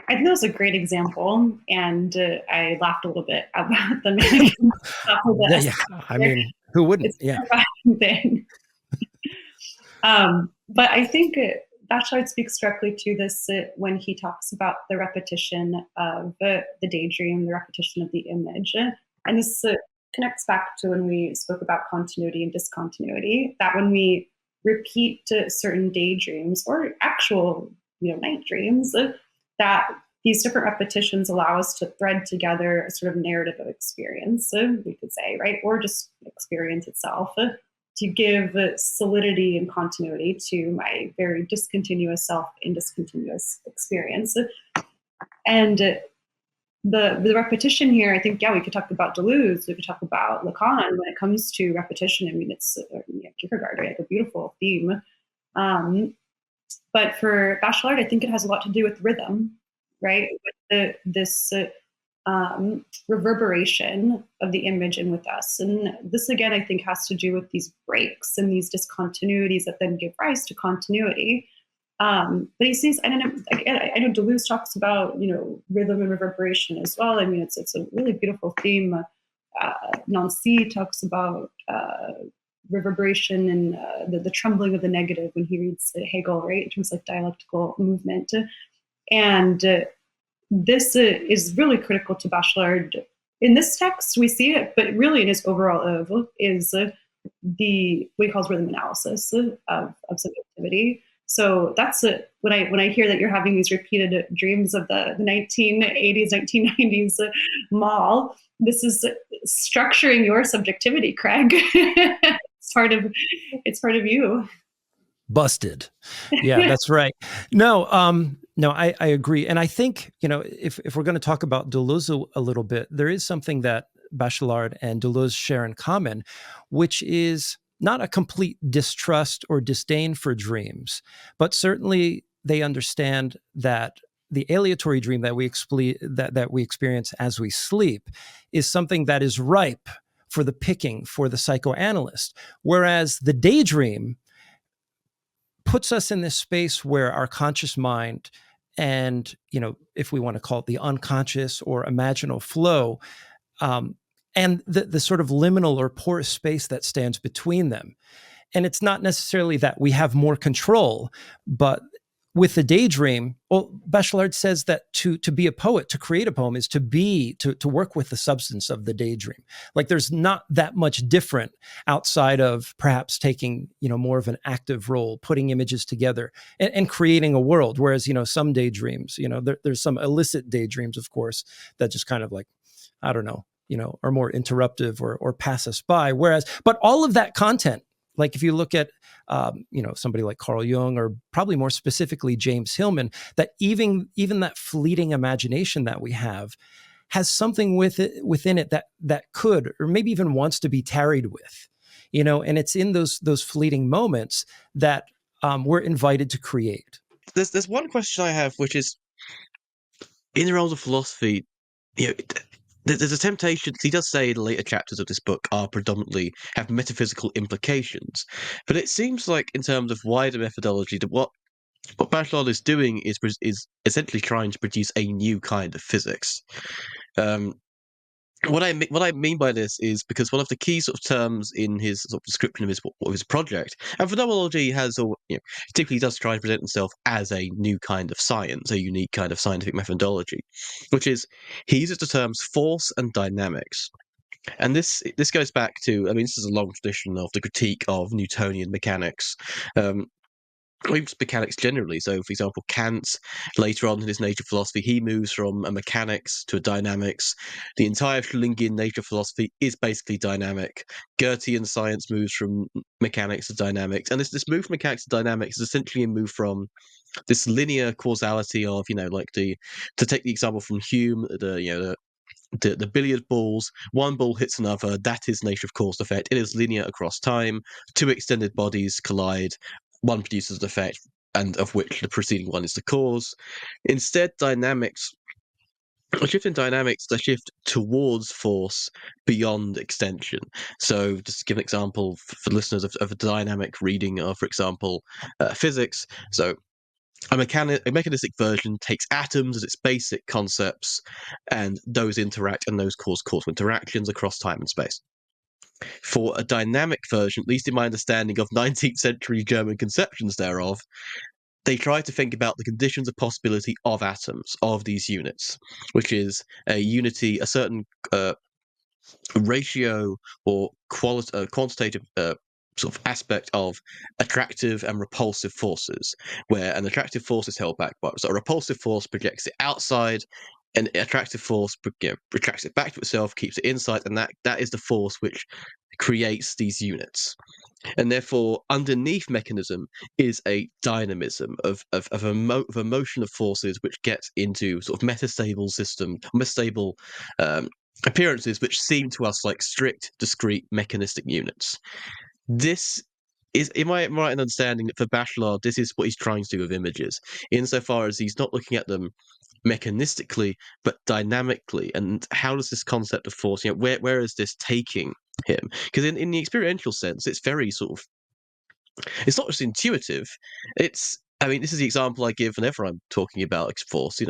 I think that was a great example, and I laughed a little bit about the mannequin stuff with this. Yeah, I mean, who wouldn't? It's Yeah. a thing. But I think Bachelard speaks directly to this when he talks about the repetition of the daydream, the repetition of the image. And this connects back to when we spoke about continuity and discontinuity, that when we repeat certain daydreams or actual night dreams, that these different repetitions allow us to thread together a sort of narrative of experience, we could say, right? Or just experience itself, to give solidity and continuity to my very discontinuous self in discontinuous experience. And the repetition here, I think, we could talk about Deleuze, we could talk about Lacan. When it comes to repetition, I mean, it's Kierkegaard, right? Like a beautiful theme. But for Bachelard, I think it has a lot to do with rhythm, right? With this reverberation of the image in with us. And this, again, I think has to do with these breaks and these discontinuities that then give rise to continuity. But he sees, I know Deleuze talks about, rhythm and reverberation as well. I mean, it's a really beautiful theme. Nancy talks about reverberation and the trembling of the negative when he reads Hegel, right, in terms of like dialectical movement. And this is really critical to Bachelard. In this text, we see it, but really in his overall oeuvre is what he calls rhythm analysis of subjectivity. So that's it. When I hear that you're having these repeated dreams of the 1980s, 1990s mall, this is structuring your subjectivity, Craig. It's part of you. Busted. Yeah, that's right. No, I agree. And I think, if we're going to talk about Deleuze a little bit, there is something that Bachelard and Deleuze share in common, which is not a complete distrust or disdain for dreams, but certainly they understand that the aleatory dream that we experience as we sleep is something that is ripe for the picking for the psychoanalyst, whereas the daydream puts us in this space where our conscious mind and, if we want to call it the unconscious or imaginal flow, and the sort of liminal or porous space that stands between them. And it's not necessarily that we have more control, but with the daydream, well, Bachelard says that to be a poet, to create a poem, is to work with the substance of the daydream. Like, there's not that much different outside of perhaps taking, more of an active role, putting images together and creating a world. Whereas, some daydreams, there's some illicit daydreams, of course, that just kind of like, I don't know, are more interruptive or pass us by. But all of that content, like if you look at, somebody like Carl Jung, or probably more specifically James Hillman, that even that fleeting imagination that we have has something within it that could, or maybe even wants to be tarried with, and it's in those fleeting moments that we're invited to create. There's one question I have, which is, in the realms of philosophy, there's a temptation. He does say the later chapters of this book are predominantly have metaphysical implications, but it seems like in terms of wider methodology, that what Bachelard is doing is essentially trying to produce a new kind of physics. What I mean by this is because one of the key sort of terms in his sort of description of his project, and phenomenology typically does try to present itself as a new kind of science, a unique kind of scientific methodology, which is he uses the terms force and dynamics. And this goes back to, I mean, this is a long tradition of the critique of Newtonian mechanics. or even just mechanics generally. So, for example, Kant, later on in his nature philosophy, he moves from a mechanics to a dynamics. The entire Schlingian nature philosophy is basically dynamic. Goethean science moves from mechanics to dynamics, and this move from mechanics to dynamics is essentially a move from this linear causality of, like to take the example from Hume, the billiard balls, one ball hits another, that is nature of cause effect. It is linear across time. Two extended bodies collide, one produces an effect, and of which the preceding one is the cause. Instead, a shift in dynamics, a shift towards force beyond extension. So, just to give an example for listeners of a dynamic reading of, for example, physics. So, a mechanistic version takes atoms as its basic concepts, and those interact, and those cause causal interactions across time and space. For a dynamic version, at least in my understanding of 19th century German conceptions thereof, they try to think about the conditions of possibility of atoms, of these units, which is a unity, a certain ratio or quantitative sort of aspect of attractive and repulsive forces, where an attractive force is held back by, so a repulsive force projects it outside, and an attractive force retracts it back to itself, keeps it inside, and that is the force which creates these units. And therefore, underneath mechanism is a dynamism of a motion of forces which gets into sort of metastable um, appearances which seem to us like strict, discrete mechanistic units. This is, am I right in understanding that for Bachelard, this is what he's trying to do with images, insofar as he's not looking at them mechanistically, but dynamically? And how does this concept of force, where is this taking him? Because in the experiential sense, it's very sort of, it's not just intuitive. I mean, this is the example I give whenever I'm talking about force.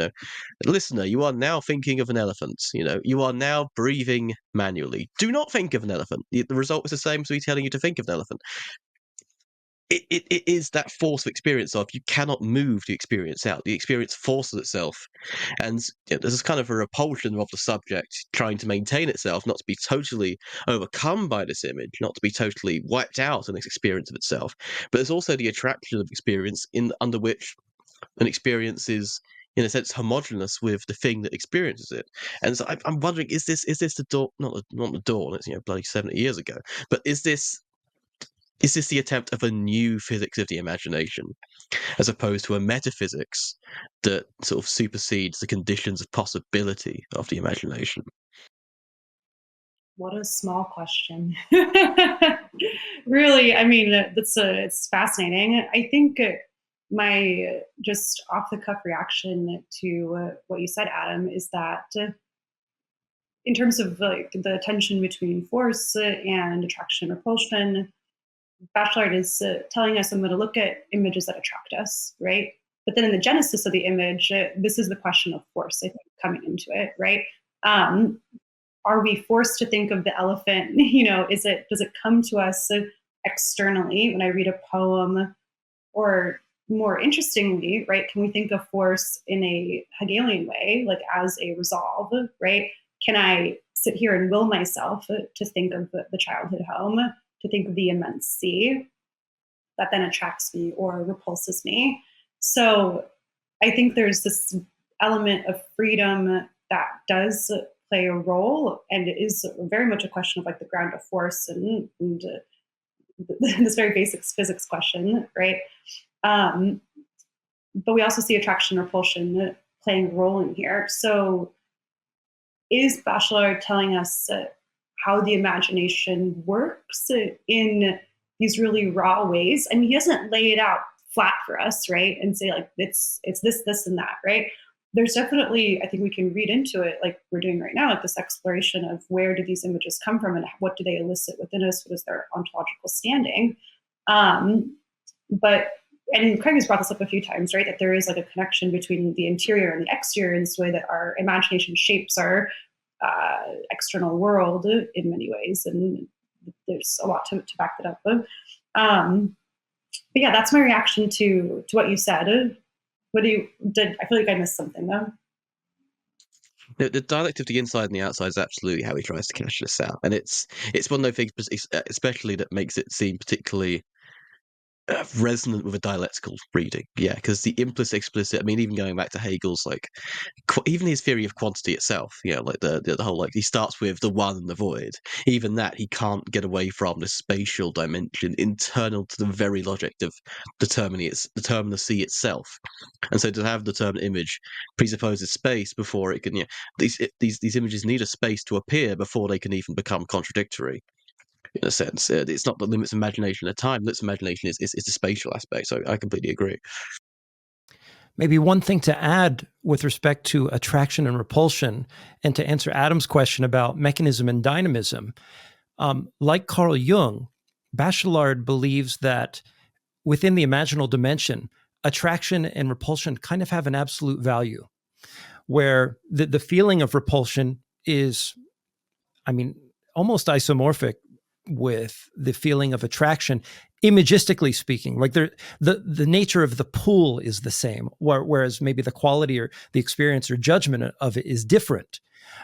Listener, you are now thinking of an elephant. You are now breathing manually. Do not think of an elephant. The result is the same as me telling you to think of an elephant. It is that force of experience of, you cannot move the experience out. The experience forces itself. And there's kind of a repulsion of the subject trying to maintain itself, not to be totally overcome by this image, not to be totally wiped out in its experience of itself. But there's also the attraction of experience under which an experience is, in a sense, homogenous with the thing that experiences it. And so I'm wondering, is this the dawn? Not the dawn. It's bloody 70 years ago. But is this the attempt of a new physics of the imagination, as opposed to a metaphysics that sort of supersedes the conditions of possibility of the imagination? What a small question. Really, I mean, it's fascinating. I think my just off the cuff reaction to what you said, Adam, is that in terms of like the tension between force and attraction and repulsion, Bachelard is telling us I'm going to look at images that attract us, right? But then in the genesis of the image, this is the question of force, I think, coming into it, right? Are we forced to think of the elephant? Does it come to us externally when I read a poem? Or more interestingly, right, can we think of force in a Hegelian way, like as a resolve, right? Can I sit here and will myself to think of the childhood home, to think of the immense sea that then attracts me or repulses me? So I think there's this element of freedom that does play a role, and it is very much a question of like the ground of force and this very basic physics question, right? But we also see attraction and repulsion playing a role in here. So is Bachelard telling us how the imagination works in these really raw ways? I mean, he doesn't lay it out flat for us, right? And say like, it's this, and that, right? There's definitely, I think we can read into it like we're doing right now, like this exploration of where do these images come from and what do they elicit within us? What is their ontological standing? And Craig has brought this up a few times, right? That there is like a connection between the interior and the exterior in this way that our imagination shapes our external world in many ways. And there's a lot to back that up. But yeah, that's my reaction to what you said. I feel like I missed something though. The dialect of the inside and the outside is absolutely how he tries to cash this out, and it's one of those things, especially that makes it seem particularly resonant with a dialectical reading. Yeah, because the implicit, explicit. I mean, even going back to Hegel's like, even his theory of quantity itself. You know, like the whole like he starts with the one and the void. Even that he can't get away from the spatial dimension internal to the very logic of determinacy itself. And so to have the determinate image presupposes space before it can. These images need a space to appear before they can even become contradictory in a sense. It's not that limits imagination at time. Limits imagination is the spatial aspect. So I completely agree. Maybe one thing to add with respect to attraction and repulsion, and to answer Adam's question about mechanism and dynamism, like Carl Jung, Bachelard believes that within the imaginal dimension, attraction and repulsion kind of have an absolute value, where the feeling of repulsion is, I mean, almost isomorphic with the feeling of attraction, imagistically speaking. Like the nature of the pool is the same, whereas maybe the quality or the experience or judgment of it is different.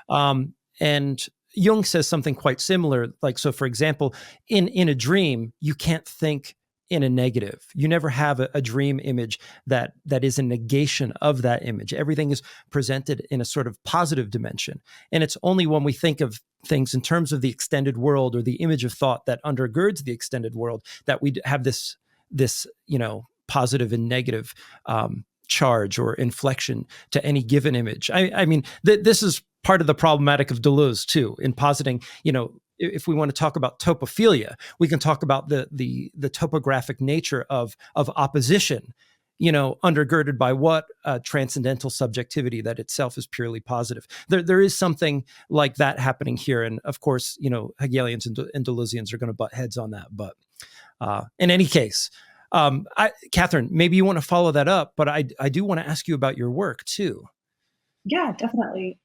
And Jung says something quite similar. Like, so for example, in a dream, you can't think in a negative. You never have a dream image that is a negation of that image. Everything is presented in a sort of positive dimension. And it's only when we think of things in terms of the extended world or the image of thought that undergirds the extended world that we have this positive and negative charge or inflection to any given image. I mean, this is part of the problematic of Deleuze too, in positing, if we want to talk about topophilia, we can talk about the topographic nature of opposition, undergirded by what? Transcendental subjectivity that itself is purely positive. There is something like that happening here. And of course, Hegelians and Deleuzians are going to butt heads on that. But in any case, Katherine, maybe you want to follow that up, but I do want to ask you about your work too. Yeah, definitely.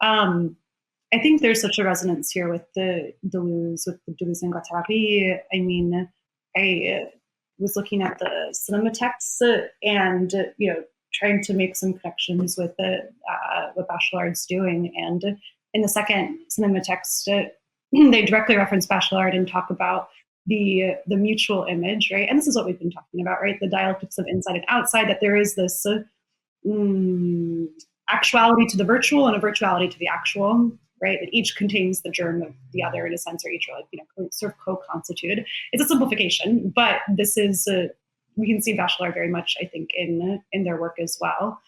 I think there's such a resonance here with the Deleuze and Guattari. I mean, I was looking at the cinema texts and trying to make some connections with what Bachelard's doing. And in the second cinema text, they directly reference Bachelard and talk about the mutual image, right? And this is what we've been talking about, right? The dialectics of inside and outside. That there is this actuality to the virtual and a virtuality to the actual, right? That each contains the germ of the other in a sense, or each are like, sort of co-constituted. It's a simplification, but this is, we can see Bachelard very much, I think, in their work as well.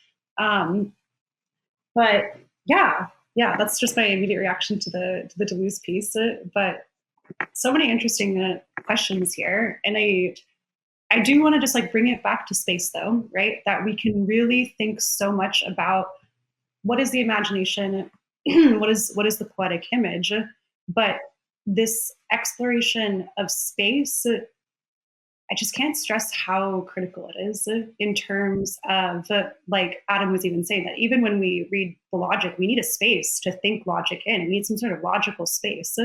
But yeah, that's just my immediate reaction to the Deleuze piece. But so many interesting questions here. And I do want to just like bring it back to space though, right? That we can really think so much about what is the imagination, what is the poetic image, but this exploration of space, I just can't stress how critical it is in terms of, like Adam was even saying, that even when we read the logic, we need a space to think logic in. We need some sort of logical space.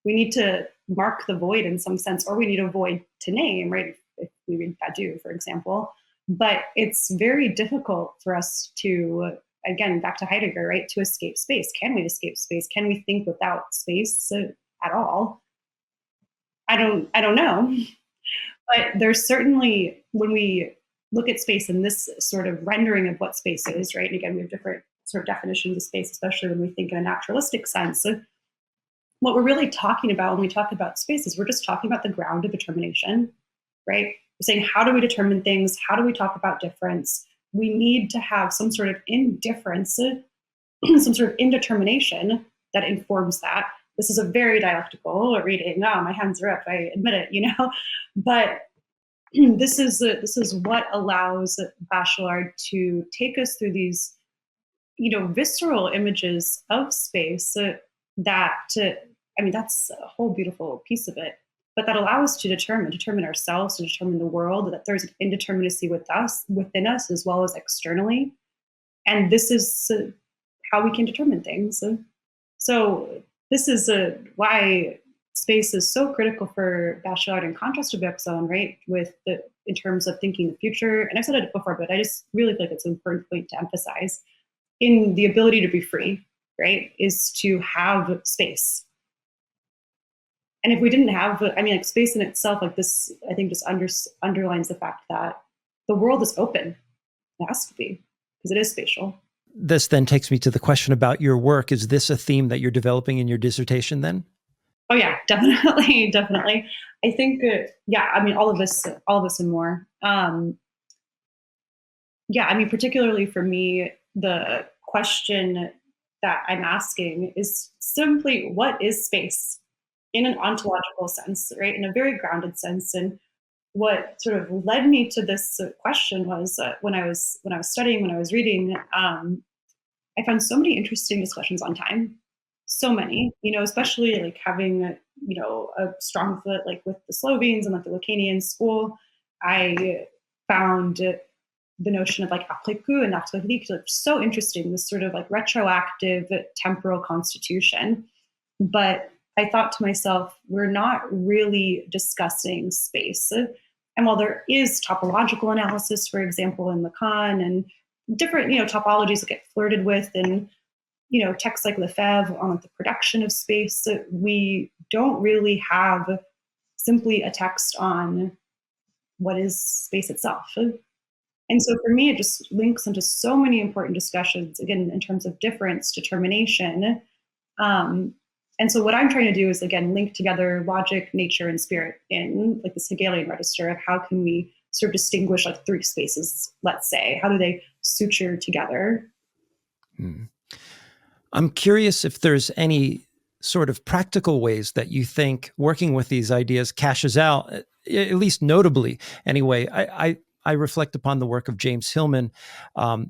We need to mark the void in some sense, or we need a void to name, right? If we read Badiou, for example. But it's very difficult for us to, again, back to Heidegger, right? To escape space. Can we escape space? Can we think without space at all? I don't know. But there's certainly, when we look at space in this sort of rendering of what space is, right? And again, we have different sort of definitions of space, especially when we think in a naturalistic sense. So what we're really talking about when we talk about space is we're just talking about the ground of determination, right? We're saying, how do we determine things? How do we talk about difference? We need to have some sort of indifference, some sort of indetermination that informs that. This is a very dialectical reading. Oh, my hands are up, I admit it, But this is what allows Bachelard to take us through these, visceral images of space that, that's a whole beautiful piece of it. But that allows us to determine ourselves, to determine the world, that there's an indeterminacy within us, as well as externally. And this is how we can determine things. So this is why space is so critical for Bachelard, in contrast to Bergson, right? In terms of thinking the future. And I've said it before, but I just really feel like it's an important point to emphasize. In the ability to be free, right, is to have space. And if we didn't have, I mean, like space in itself, like this, I think just underlines the fact that the world is open. It has to be, because it is spatial. This then takes me to the question about your work. Is this a theme that you're developing in your dissertation then? Oh yeah, definitely, definitely. I think, yeah, I mean, all of this and more. Yeah, I mean, particularly for me, the question that I'm asking is simply, what is space in an ontological sense, right? In a very grounded sense. And what sort of led me to this question was when I was studying, when I was reading, I found so many interesting discussions on time. So many, especially like having a strong foot like with the Slovenes and like the Lacanian school. I found the notion of like après coup and après rique like so interesting. This sort of like retroactive temporal constitution, but I thought to myself, we're not really discussing space. And while there is topological analysis, for example, in Lacan, and different, topologies that get flirted with in, texts like Lefebvre on like the production of space, we don't really have simply a text on what is space itself. And so for me, it just links into so many important discussions, again, in terms of difference, determination. And so what I'm trying to do is, again, link together logic, nature, and spirit in like this Hegelian register of how can we sort of distinguish like three spaces, let's say. How do they suture together? I'm curious if there's any sort of practical ways that you think working with these ideas cashes out, at least notably. Anyway, I reflect upon the work of James Hillman.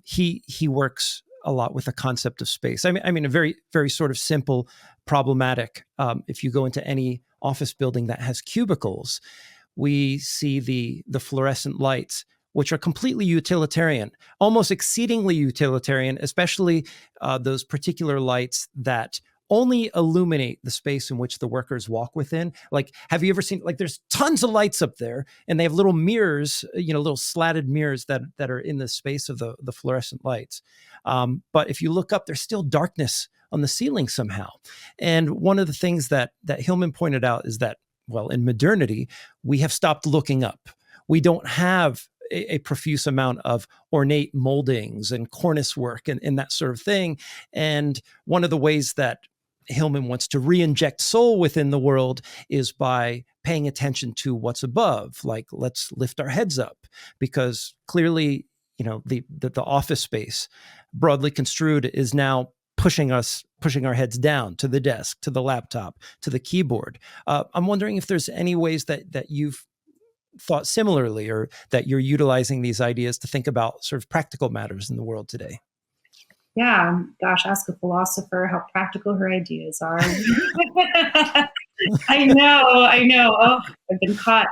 He works a lot with the concept of space. I mean, a very, very sort of simple, problematic. If you go into any office building that has cubicles, we see the fluorescent lights, which are completely utilitarian, almost exceedingly utilitarian, especially those particular lights that only illuminate the space in which the workers walk within. Like, have you ever seen, like, there's tons of lights up there and they have little mirrors, little slatted mirrors that are in the space of the fluorescent lights. But if you look up, there's still darkness on the ceiling somehow. And one of the things that Hillman pointed out is that, well, in modernity, we have stopped looking up. We don't have a profuse amount of ornate moldings and cornice work and that sort of thing. And one of the ways that Hillman wants to re-inject soul within the world is by paying attention to what's above. Like, let's lift our heads up, because clearly, the office space, broadly construed, is now pushing our heads down to the desk, to the laptop, to the keyboard. I'm wondering if there's any ways that you've thought similarly, or that you're utilizing these ideas to think about sort of practical matters in the world today. Yeah, gosh, ask a philosopher how practical her ideas are. I know. Oh, I've been caught.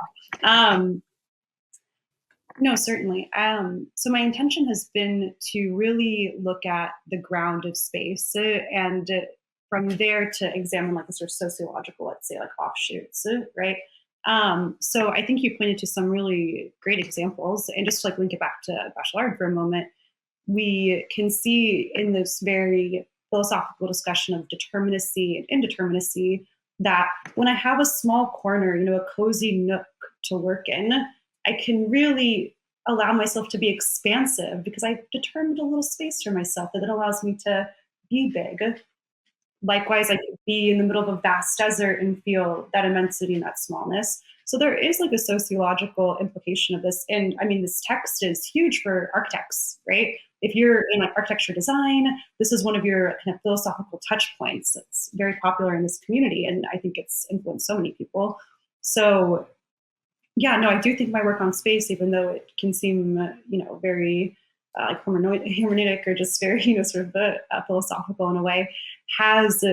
No, certainly. So my intention has been to really look at the ground of space, and from there to examine like the sort of sociological, let's say, like offshoots, right? So I think you pointed to some really great examples, and just to like link it back to Bachelard for a moment, we can see in this very philosophical discussion of determinacy and indeterminacy that when I have a small corner, a cozy nook to work in, I can really allow myself to be expansive because I've determined a little space for myself that then allows me to be big. Likewise, I could be in the middle of a vast desert and feel that immensity and that smallness. So there is like a sociological implication of this. And I mean, this text is huge for architects, right? If you're in like architecture design, this is one of your kind of philosophical touch points. It's very popular in this community, and I think it's influenced so many people. So yeah, no, I do think my work on space, even though it can seem, very like hermeneutic or just very, sort of philosophical in a way, has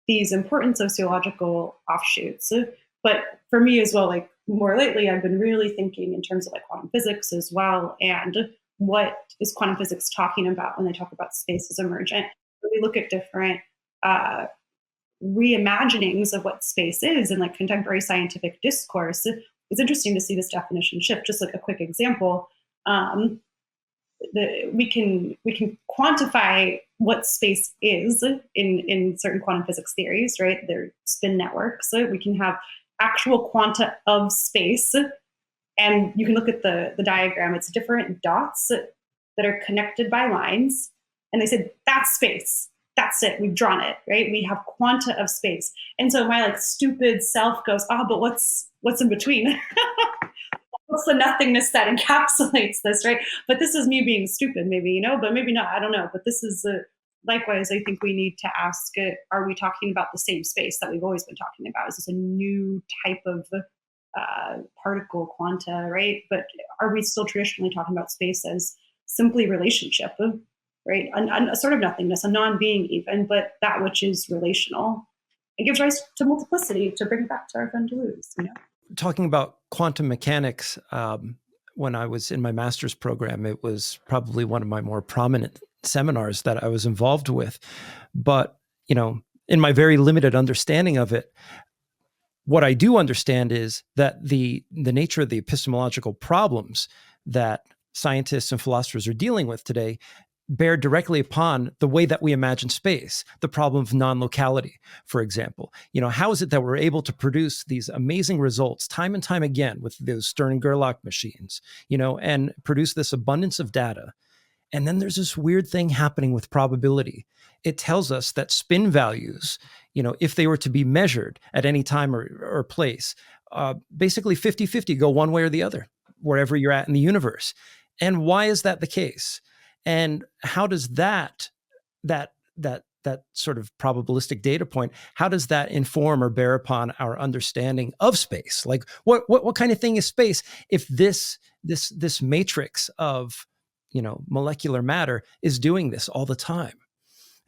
these important sociological offshoots. But for me as well, like more lately, I've been really thinking in terms of like quantum physics as well, and what is quantum physics talking about when they talk about space as emergent. We look at different reimaginings of what space is in like contemporary scientific discourse. It's interesting to see this definition shift. Just like a quick example, we can quantify what space is in certain quantum physics theories, right? They're spin networks. So we can have actual quanta of space, and you can look at the diagram. It's different dots that are connected by lines, and they said that's space. That's it. We've drawn it, right? We have quanta of space. And so my stupid self goes, but what's in between? What's the nothingness that encapsulates this, right? But this is me being stupid, maybe, but maybe not. I don't know. But this is likewise, I think we need to ask, are we talking about the same space that we've always been talking about? Is this a new type of particle quanta, right? But are we still traditionally talking about space as simply relationship, right? A sort of nothingness, a non-being even, but that which is relational. It gives rise to multiplicity, to bring it back to our friend Deleuze, Talking about quantum mechanics, when I was in my master's program, it was probably one of my more prominent seminars that I was involved with. But, in my very limited understanding of it, what I do understand is that the nature of the epistemological problems that scientists and philosophers are dealing with today bear directly upon the way that we imagine space, the problem of non-locality, for example. How is it that we're able to produce these amazing results time and time again with those Stern and Gerlach machines, and produce this abundance of data? And then there's this weird thing happening with probability. It tells us that spin values, if they were to be measured at any time or place, basically 50-50 go one way or the other, wherever you're at in the universe. And why is that the case? And how does that sort of probabilistic data point, how does that inform or bear upon our understanding of space? Like what kind of thing is space if this matrix of molecular matter is doing this all the time?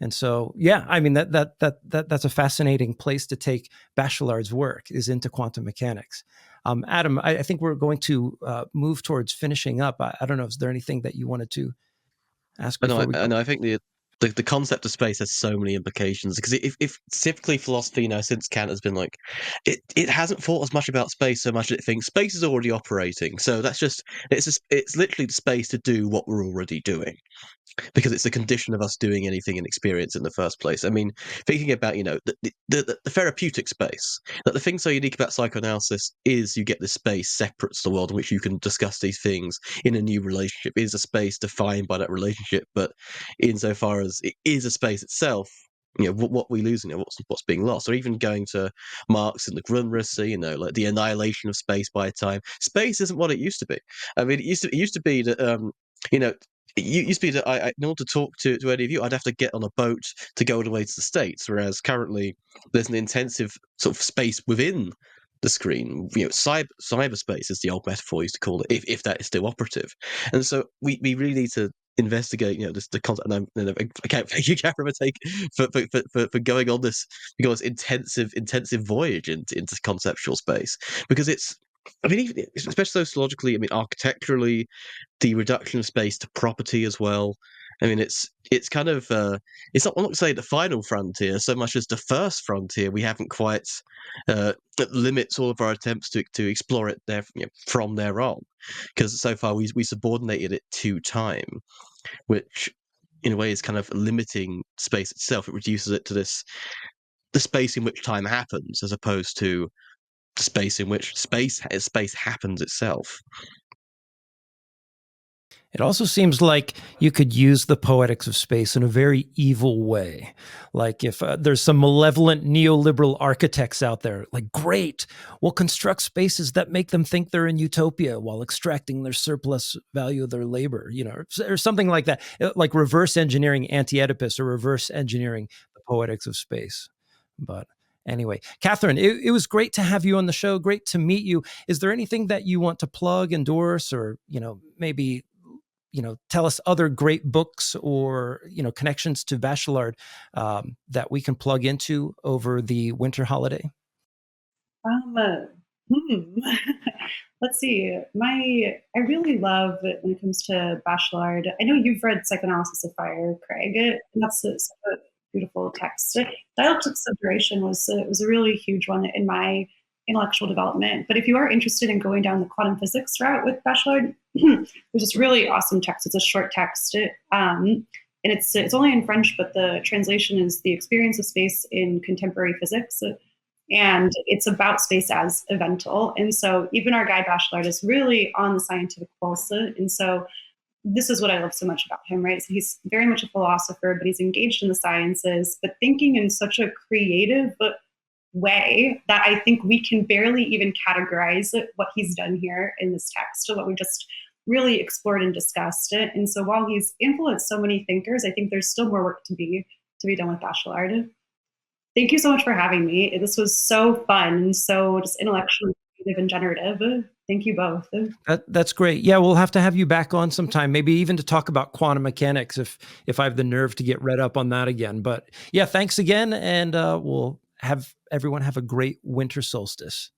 And so, yeah, I mean that's a fascinating place to take Bachelard's work, is into quantum mechanics. Adam, I think we're going to move towards finishing up. I don't know, is there anything that you wanted to ask before we go? And I think the concept of space has so many implications, because if typically philosophy, since Kant has been it hasn't thought as much about space so much as it thinks space is already operating, so it's literally the space to do what we're already doing, because it's a condition of us doing anything in experience in the first place. I mean, thinking about the therapeutic space, that the thing so unique about psychoanalysis is you get this space separate to the world in which you can discuss these things in a new relationship. It is a space defined by that relationship, but insofar as it is a space itself, what we lose, what's being lost. Or even going to Marx and the Grundrisse, like the annihilation of space by time. Space isn't what it used to be. I mean, it used to be that it used to be that in order to talk to any of you, I'd have to get on a boat to go all the way to the States, whereas currently there's an intensive sort of space within the screen. Cyberspace is the old metaphor I used to call it, if that is still operative. And so we really need to investigate, the concept. And I can't thank you, Catherine, for going on this intensive voyage into conceptual space, because it's. I mean, even, especially sociologically, architecturally, the reduction of space to property as well. I mean, it's kind of it's not. I'm not saying the final frontier so much as the first frontier. We haven't quite limits all of our attempts to explore it there from there on, because so far we subordinated it to time, which in a way is kind of limiting space itself. It reduces it to the space in which time happens, as opposed to the space in which space happens itself. It also seems like you could use the poetics of space in a very evil way. Like if there's some malevolent neoliberal architects out there, like, great, we'll construct spaces that make them think they're in utopia while extracting their surplus value of their labor, or something like that, like reverse engineering anti-Oedipus or reverse engineering the poetics of space. But anyway, Katherine, it was great to have you on the show. Great to meet you. Is there anything that you want to plug, endorse, or, maybe tell us other great books or, connections to Bachelard that we can plug into over the winter holiday? Let's see. I really love it when it comes to Bachelard. I know you've read Psychoanalysis of Fire, Craig, and that's such a beautiful text. Dialectic Subduration was a really huge one in my intellectual development. But if you are interested in going down the quantum physics route with Bachelard, there's this really awesome text. It's a short text, and it's only in French, but the translation is "The Experience of Space in Contemporary Physics." And it's about space as evental. And so even our guy Bachelard is really on the scientific pulse. And so this is what I love so much about him, right? So he's very much a philosopher, but he's engaged in the sciences, but thinking in such a creative way that I think we can barely even categorize what he's done here in this text, or what we just really explored and discussed. And so while he's influenced so many thinkers, I think there's still more work to be done with Bachelard. Thank you so much for having me. This was so fun and so just intellectually creative and generative. Thank you both. That's great. Yeah, we'll have to have you back on sometime, maybe even to talk about quantum mechanics if I have the nerve to get read up on that again. But yeah, thanks again, and we'll have everyone have a great winter solstice.